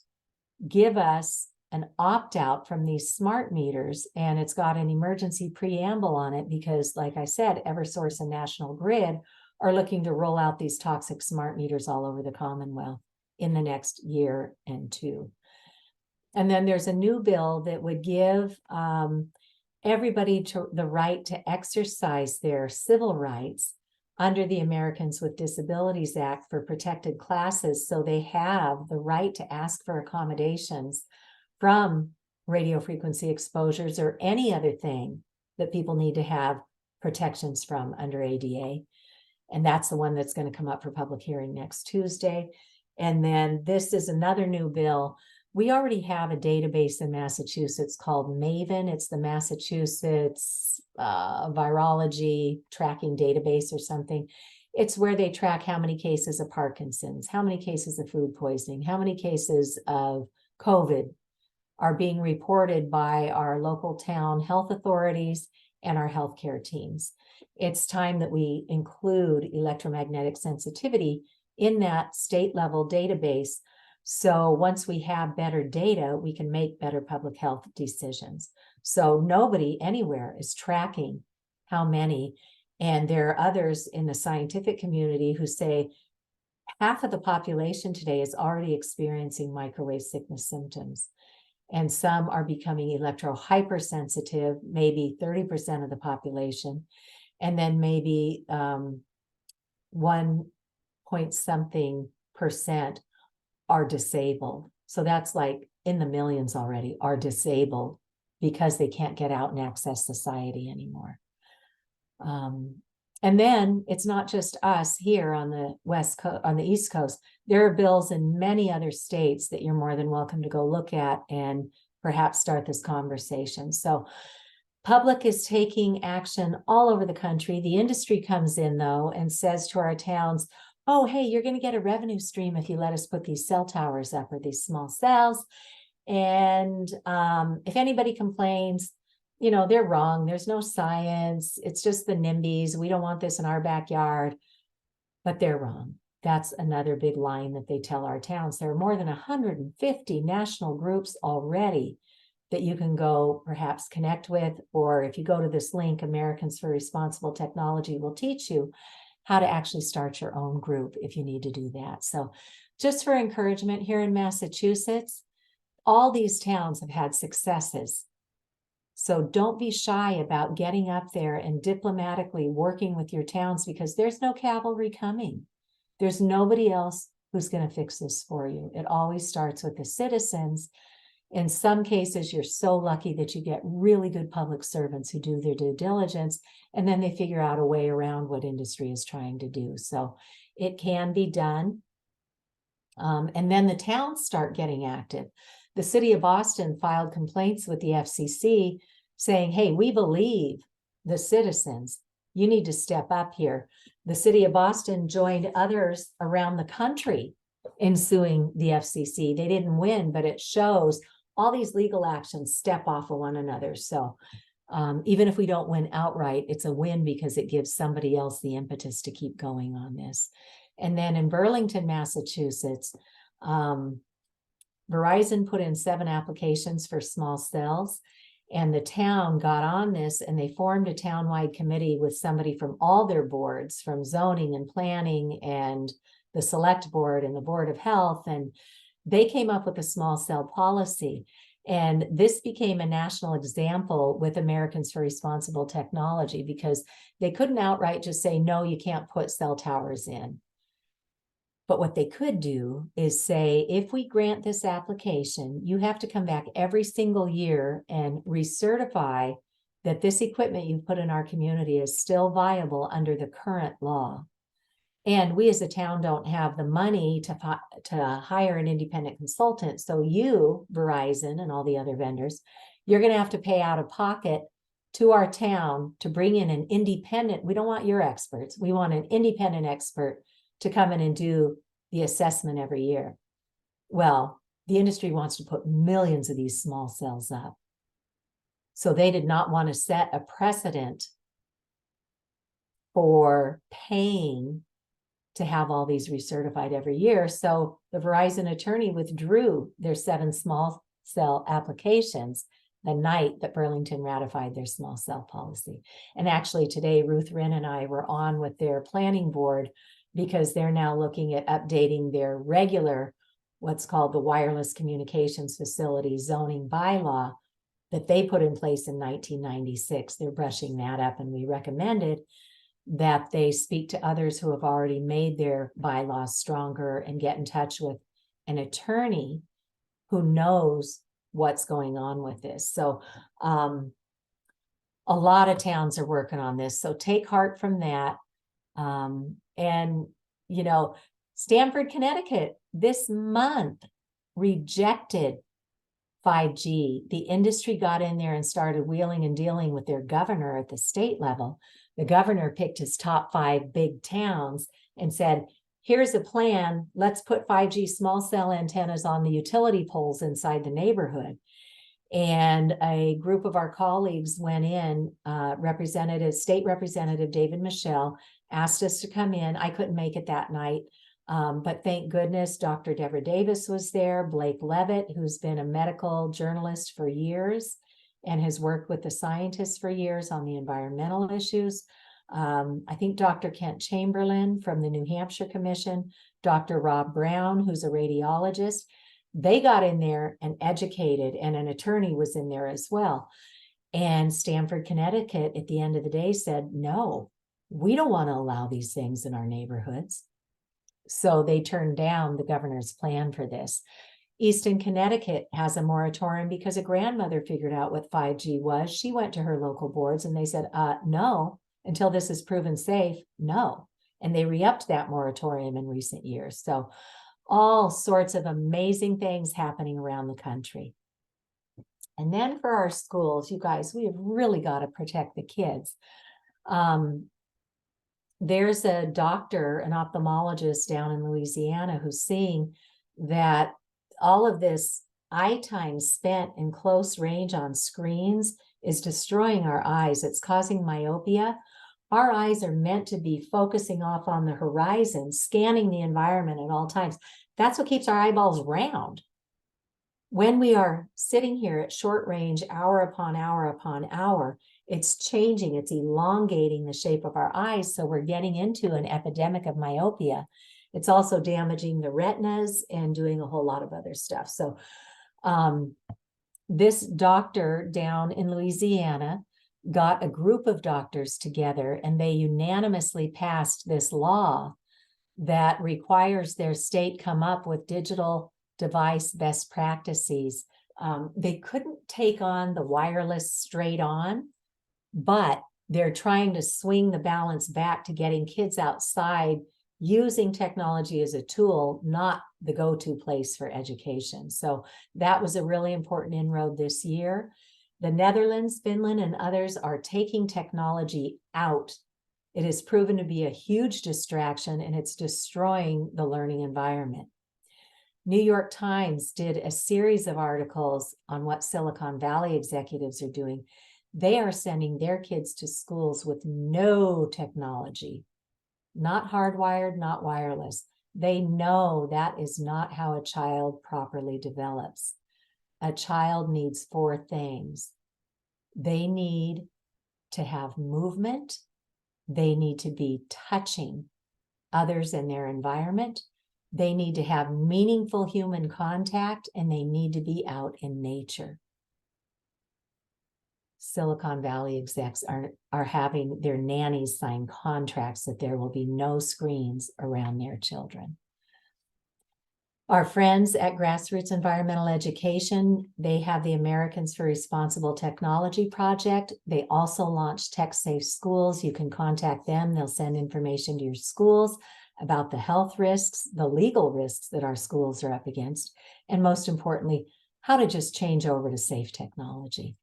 give us an opt-out from these smart meters, and it's got an emergency preamble on it because, like I said, Eversource and National Grid are looking to roll out these toxic smart meters all over the Commonwealth in the next year and 2. And then there's a new bill that would give everybody the right to exercise their civil rights under the Americans with Disabilities Act for protected classes. So they have the right to ask for accommodations from radio frequency exposures or any other thing that people need to have protections from under ADA. And that's the one that's going to come up for public hearing next Tuesday. And then this is another new bill. We already have a database in Massachusetts called MAVEN. It's the Massachusetts Virology Tracking Database or something. It's where they track how many cases of Parkinson's, how many cases of food poisoning, how many cases of COVID are being reported by our local town health authorities and our healthcare teams. It's time that we include electromagnetic sensitivity in that state level database. So once we have better data, we can make better public health decisions. So nobody anywhere is tracking how many. And there are others in the scientific community who say half of the population today is already experiencing microwave sickness symptoms. And some are becoming electro-hypersensitive, maybe 30% of the population. And then maybe 1 point something percent are disabled. So that's like in the millions already are disabled because they can't get out and access society anymore. And then it's not just us here on the West Coast, on the East Coast. There are bills in many other states that you're more than welcome to go look at and perhaps start this conversation. So public is taking action all over the country. The industry comes in though and says to our towns, oh, hey, you're going to get a revenue stream if you let us put these cell towers up or these small cells. And if anybody complains, you know, they're wrong. There's no science. It's just the NIMBYs. We don't want this in our backyard, but they're wrong. That's another big line that they tell our towns. There are more than 150 national groups already that you can go perhaps connect with, or if you go to this link, Americans for Responsible Technology will teach you how to actually start your own group if you need to do that. So just for encouragement, here in Massachusetts, all these towns have had successes. So don't be shy about getting up there and diplomatically working with your towns, because there's no cavalry coming. There's nobody else who's going to fix this for you. It always starts with the citizens. In some cases, you're so lucky that you get really good public servants who do their due diligence, and then they figure out a way around what industry is trying to do. So it can be done. And then the towns start getting active. The city of Boston filed complaints with the FCC saying, hey, we believe the citizens. You need to step up here. The city of Boston joined others around the country in suing the FCC. They didn't win, but it shows all these legal actions step off of one another. So even if we don't win outright, it's a win because it gives somebody else the impetus to keep going on this. And then in Burlington, Massachusetts, Verizon put in 7 applications for small cells, and the town got on this and they formed a townwide committee with somebody from all their boards, from zoning and planning and the select board and the board of health, and they came up with a small cell policy. And this became a national example with Americans for Responsible Technology, because they couldn't outright just say, no, you can't put cell towers in. But what they could do is say, if we grant this application, you have to come back every single year and recertify that this equipment you've put in our community is still viable under the current law. And we as a town don't have the money to hire an independent consultant. So you, Verizon, and all the other vendors, you're going to have to pay out of pocket to our town to bring in an independent. We don't want your experts. We want an independent expert to come in and do the assessment every year. Well, the industry wants to put millions of these small cells up. So they did not want to set a precedent for paying to have all these recertified every year. So the Verizon attorney withdrew their 7 small cell applications the night that Burlington ratified their small cell policy. And actually today, Ruth Wren and I were on with their planning board, because they're now looking at updating their regular what's called the Wireless Communications Facility Zoning Bylaw that they put in place in 1996. They're brushing that up, and we recommended that they speak to others who have already made their bylaws stronger and get in touch with an attorney who knows what's going on with this. So a lot of towns are working on this. So take heart from that. And, you know, Stamford, Connecticut this month rejected 5G. The industry got in there and started wheeling and dealing with their governor at the state level. The governor picked his top 5 big towns and said, here's a plan. Let's put 5G small cell antennas on the utility poles inside the neighborhood. And a group of our colleagues went in, State Representative David Michelle asked us to come in. I couldn't make it that night. But thank goodness Dr. Deborah Davis was there, Blake Levitt, who's been a medical journalist for years and has worked with the scientists for years on the environmental issues. I think Dr. Kent Chamberlain from the New Hampshire Commission, Dr. Rob Brown, who's a radiologist. They got in there and educated, and an attorney was in there as well. And Stamford, Connecticut, at the end of the day said, no, we don't want to allow these things in our neighborhoods. So they turned down the governor's plan for this. Easton, Connecticut has a moratorium because a grandmother figured out what 5G was. She went to her local boards and they said, no, until this is proven safe, no. And they re-upped that moratorium in recent years. So all sorts of amazing things happening around the country. And then for our schools, you guys, we have really got to protect the kids. There's a doctor, an ophthalmologist down in Louisiana who's seeing that all of this eye time spent in close range on screens is destroying our eyes. It's causing myopia. Our eyes are meant to be focusing off on the horizon, scanning the environment at all times. That's what keeps our eyeballs round. When we are sitting here at short range, hour upon hour upon hour, it's changing, it's elongating the shape of our eyes. So we're getting into an epidemic of myopia. It's also damaging the retinas and doing a whole lot of other stuff. So this doctor down in Louisiana got a group of doctors together and they unanimously passed this law that requires their state come up with digital device best practices. They couldn't take on the wireless straight on, but they're trying to swing the balance back to getting kids outside using technology as a tool, not the go-to place for education. So that was a really important inroad this year. The Netherlands, Finland, and others are taking technology out. It has proven to be a huge distraction and it's destroying the learning environment. New York Times did a series of articles on what Silicon Valley executives are doing. They are sending their kids to schools with no technology, not hardwired, not wireless. They know that is not how a child properly develops. A child needs 4 things. They need to have movement. They need to be touching others in their environment. They need to have meaningful human contact, and they need to be out in nature. Silicon Valley execs are having their nannies sign contracts that there will be no screens around their children. Our friends at Grassroots Environmental Education, they have the Americans for Responsible Technology project. They also launched Tech Safe Schools. You can contact them. They'll send information to your schools about the health risks, the legal risks that our schools are up against, and most importantly, how to just change over to safe technology.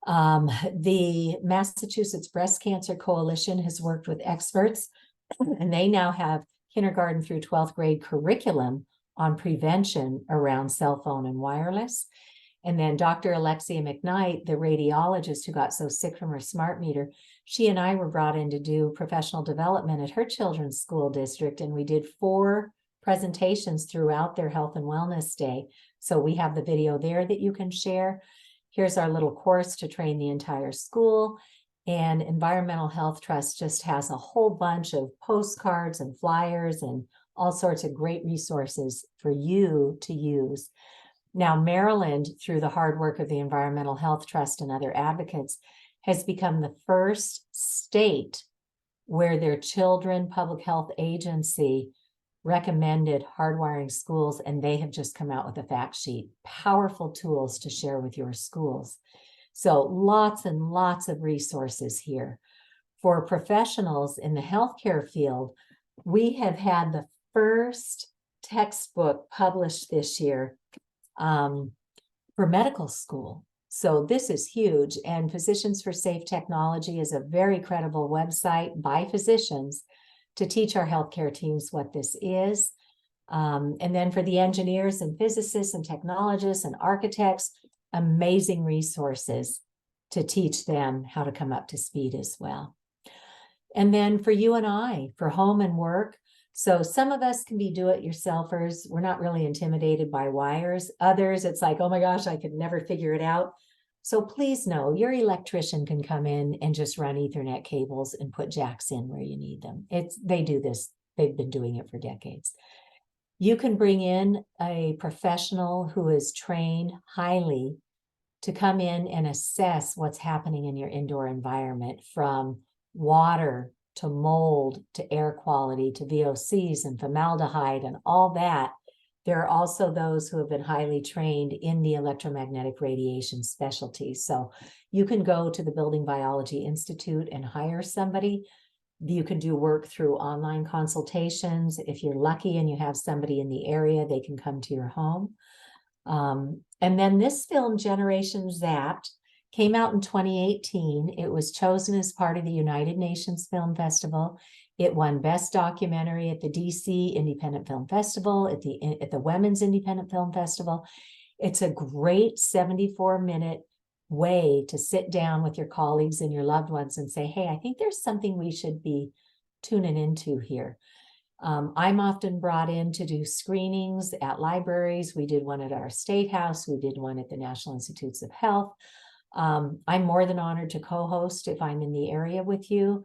The Massachusetts Breast Cancer Coalition has worked with experts, and they now have kindergarten through 12th grade curriculum on prevention around cell phone and wireless. And then Dr. Alexia McKnight, the radiologist who got so sick from her smart meter, she and I were brought in to do professional development at her children's school district. And we did 4 presentations throughout their health and wellness day. So we have the video there that you can share. Here's our little course to train the entire school. And Environmental Health Trust just has a whole bunch of postcards and flyers and all sorts of great resources for you to use. Now, Maryland, through the hard work of the Environmental Health Trust and other advocates, has become the first state where their children public health agency recommended hardwiring schools, and they have just come out with a fact sheet. Powerful tools to share with your schools. So lots and lots of resources here. For professionals in the healthcare field, we have had the first textbook published this year for medical school. So this is huge. And Physicians for Safe Technology is a very credible website by physicians to teach our healthcare teams what this is. And then for the engineers and physicists and technologists and architects, amazing resources to teach them how to come up to speed as well. And then for you and I, for home and work, so some of us can be do-it-yourselfers. We're not really intimidated by wires. Others, it's like, oh my gosh, I could never figure it out. So please know your electrician can come in and just run Ethernet cables and put jacks in where you need them. They do this. They've been doing it for decades. You can bring in a professional who is trained highly to come in and assess what's happening in your indoor environment, from water to mold to air quality to VOCs and formaldehyde and all that. There are also those who have been highly trained in the electromagnetic radiation specialty. So you can go to the Building Biology Institute and hire somebody. You can do work through online consultations. If you're lucky and you have somebody in the area, they can come to your home. And then this film, Generation Zapped, came out in 2018. It was chosen as part of the United Nations Film Festival. It won Best Documentary at the DC Independent Film Festival, at the Women's Independent Film Festival. It's a great 74-minute way to sit down with your colleagues and your loved ones and say, hey, I think there's something we should be tuning into here. I'm often brought in to do screenings at libraries. We did one at our State House. We did one at the National Institutes of Health. I'm more than honored to co-host if I'm in the area with you.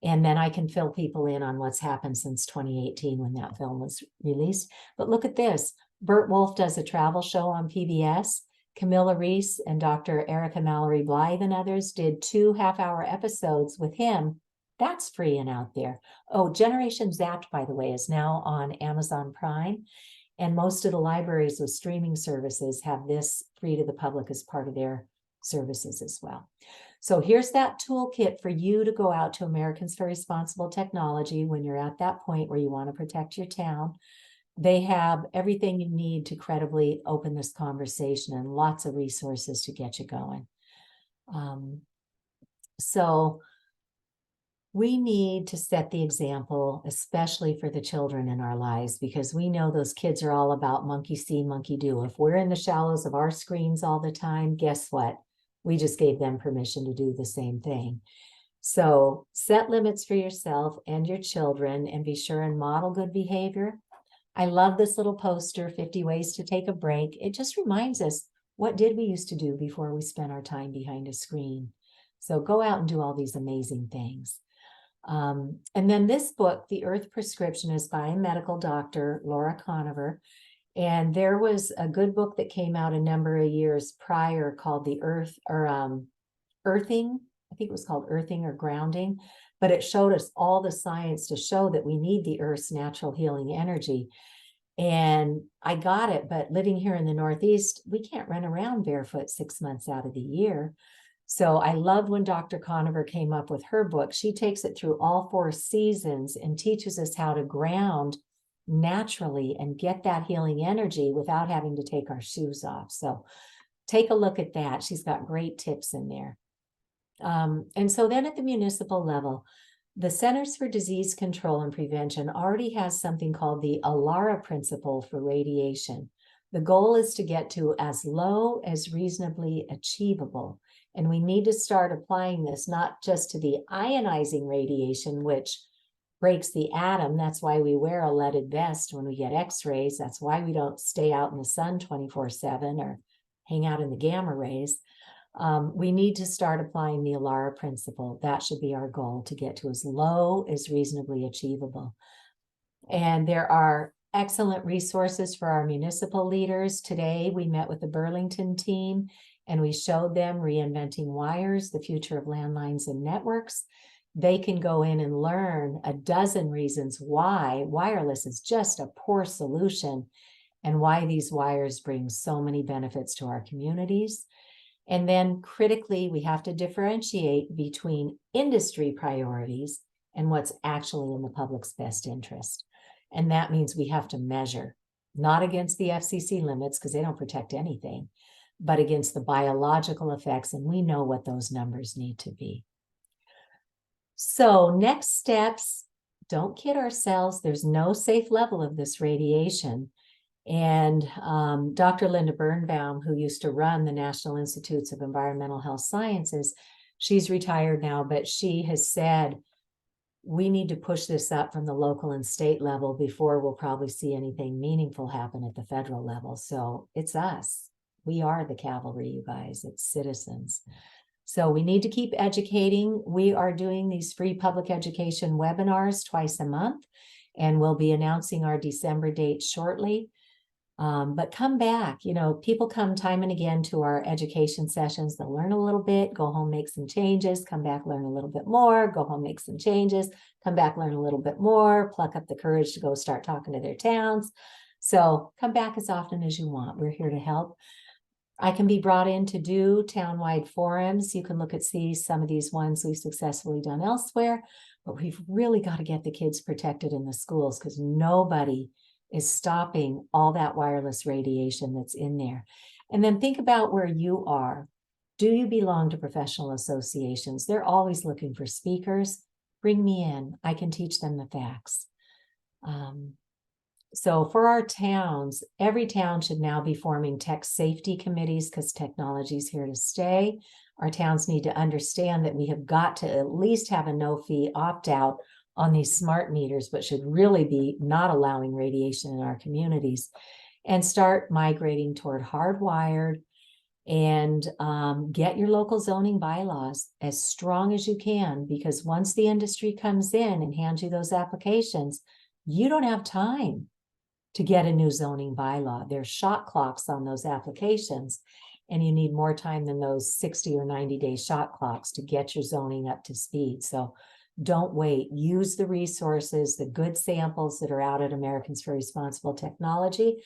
And then I can fill people in on what's happened since 2018 when that film was released. But look at this. Bert Wolf does a travel show on PBS. Camilla Reese and Dr. Erica Mallory Blythe and others did 2 half-hour episodes with him. That's free and out there. Oh, Generation Zapped, by the way, is now on Amazon Prime. And most of the libraries with streaming services have this free to the public as part of their services as well. So here's that toolkit for you to go out to Americans for Responsible Technology when you're at that point where you want to protect your town. They have everything you need to credibly open this conversation and lots of resources to get you going. So we need to set the example, especially for the children in our lives, because we know those kids are all about monkey see, monkey do. If we're in the shallows of our screens all the time, guess what? We just gave them permission to do the same thing. So set limits for yourself and your children and be sure and model good behavior. I love this little poster, 50 Ways to Take a Break. It just reminds us, what did we used to do before we spent our time behind a screen? So go out and do all these amazing things. And then this book, The Earth Prescription, is by a medical doctor, Laura Conover. And there was a good book that came out a number of years prior called The Earth, or Earthing. I think it was called Earthing or Grounding. But it showed us all the science to show that we need the Earth's natural healing energy. And I got it, but living here in the Northeast, we can't run around barefoot 6 months out of the year. So I loved when Dr. Conover came up with her book. She takes it through all 4 seasons and teaches us how to ground naturally and get that healing energy without having to take our shoes off. So take a look at that. She's got great tips in there. And so then at the municipal level, the Centers for Disease Control and Prevention already has something called the ALARA principle for radiation. The goal is to get to as low as reasonably achievable. And we need to start applying this not just to the ionizing radiation, which breaks the atom. That's why we wear a leaded vest when we get x-rays. That's why we don't stay out in the sun 24/7 or hang out in the gamma rays. We need to start applying the ALARA principle. That should be our goal, to get to as low as reasonably achievable. And there are excellent resources for our municipal leaders. Today, we met with the Burlington team and we showed them Reinventing Wires, the Future of Landlines and Networks. They can go in and learn a dozen reasons why wireless is just a poor solution and why these wires bring so many benefits to our communities. And then critically, we have to differentiate between industry priorities and what's actually in the public's best interest. And that means we have to measure, not against the FCC limits, because they don't protect anything, but against the biological effects. And we know what those numbers need to be. So next steps, don't kid ourselves. There's no safe level of this radiation. And Dr. Linda Birnbaum, who used to run the National Institutes of Environmental Health Sciences, she's retired now, but she has said, we need to push this up from the local and state level before we'll probably see anything meaningful happen at the federal level. So it's us. We are the cavalry, you guys. It's citizens. So we need to keep educating. We are doing these free public education webinars twice a month, and we'll be announcing our December date shortly. But come back, people come time and again to our education sessions. They'll learn a little bit, go home, make some changes, come back, learn a little bit more, go home, make some changes, come back, learn a little bit more, pluck up the courage to go start talking to their towns. So come back as often as you want. We're here to help. I can be brought in to do townwide forums. You can look at some of these ones we've successfully done elsewhere, but we've really got to get the kids protected in the schools because nobody is stopping all that wireless radiation that's in there. And then think about where you are. Do you belong to professional associations? They're always looking for speakers. Bring me in. I can teach them the facts. So for our towns, every town should now be forming tech safety committees because technology is here to stay. Our towns need to understand that we have got to at least have a no-fee opt-out on these smart meters, but should really be not allowing radiation in our communities, and start migrating toward hardwired and get your local zoning bylaws as strong as you can, because once the industry comes in and hands you those applications, you don't have time to get a new zoning bylaw. There's shot clocks on those applications, and you need more time than those 60 or 90-day shot clocks to get your zoning up to speed. So don't wait. Use the resources, the good samples that are out at Americans for Responsible Technology,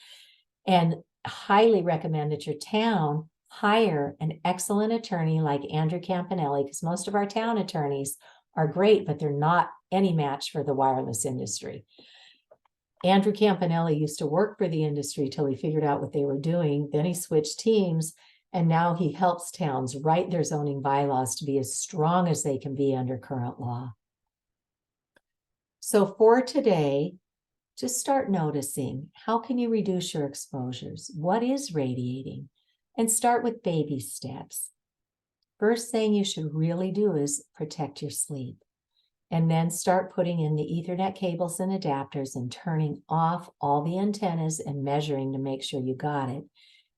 and highly recommend that your town hire an excellent attorney like Andrew Campanelli, because most of our town attorneys are great, but they're not any match for the wireless industry. Andrew Campanelli used to work for the industry till he figured out what they were doing. Then he switched teams, and now he helps towns write their zoning bylaws to be as strong as they can be under current law. So for today, just start noticing, how can you reduce your exposures? What is radiating? And start with baby steps. First thing you should really do is protect your sleep. And then start putting in the Ethernet cables and adapters and turning off all the antennas and measuring to make sure you got it.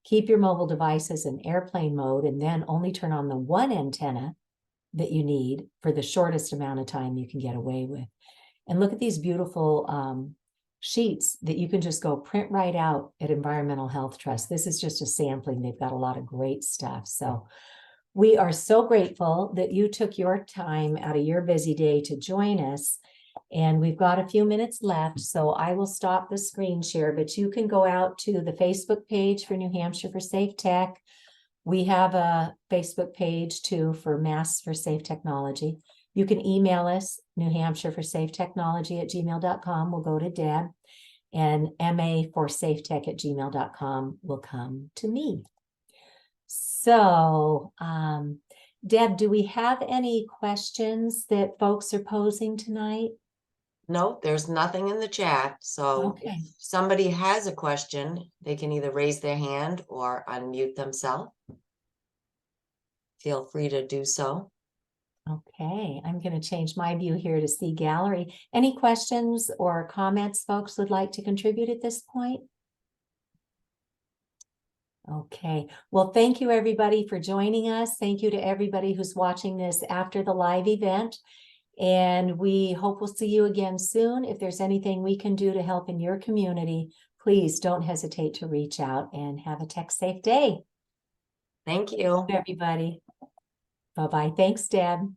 Keep your mobile devices in airplane mode and then only turn on the one antenna that you need for the shortest amount of time you can get away with. And look at these beautiful sheets that you can just go print right out at Environmental Health Trust. This is just a sampling. They've got a lot of great stuff. So we are so grateful that you took your time out of your busy day to join us. And we've got a few minutes left, so I will stop the screen share, but you can go out to the Facebook page for New Hampshire for Safe Tech. We have a Facebook page too for Mass for Safe Technology. You can email us, newhampshireforsafetechnology@gmail.com will go to Deb, and maforsafetech@gmail.com will come to me. So, Deb, do we have any questions that folks are posing tonight? No, there's nothing in the chat. So Okay. if somebody has a question, they can either raise their hand or unmute themselves. Feel free to do so. Okay, I'm going to change my view here to see gallery. Any questions or comments folks would like to contribute at this point? Okay, well, thank you everybody for joining us. Thank you to everybody who's watching this after the live event. And we hope we'll see you again soon. If there's anything we can do to help in your community, please don't hesitate to reach out, and have a tech safe day, Thank you. everybody. Bye-bye. Thanks, Deb.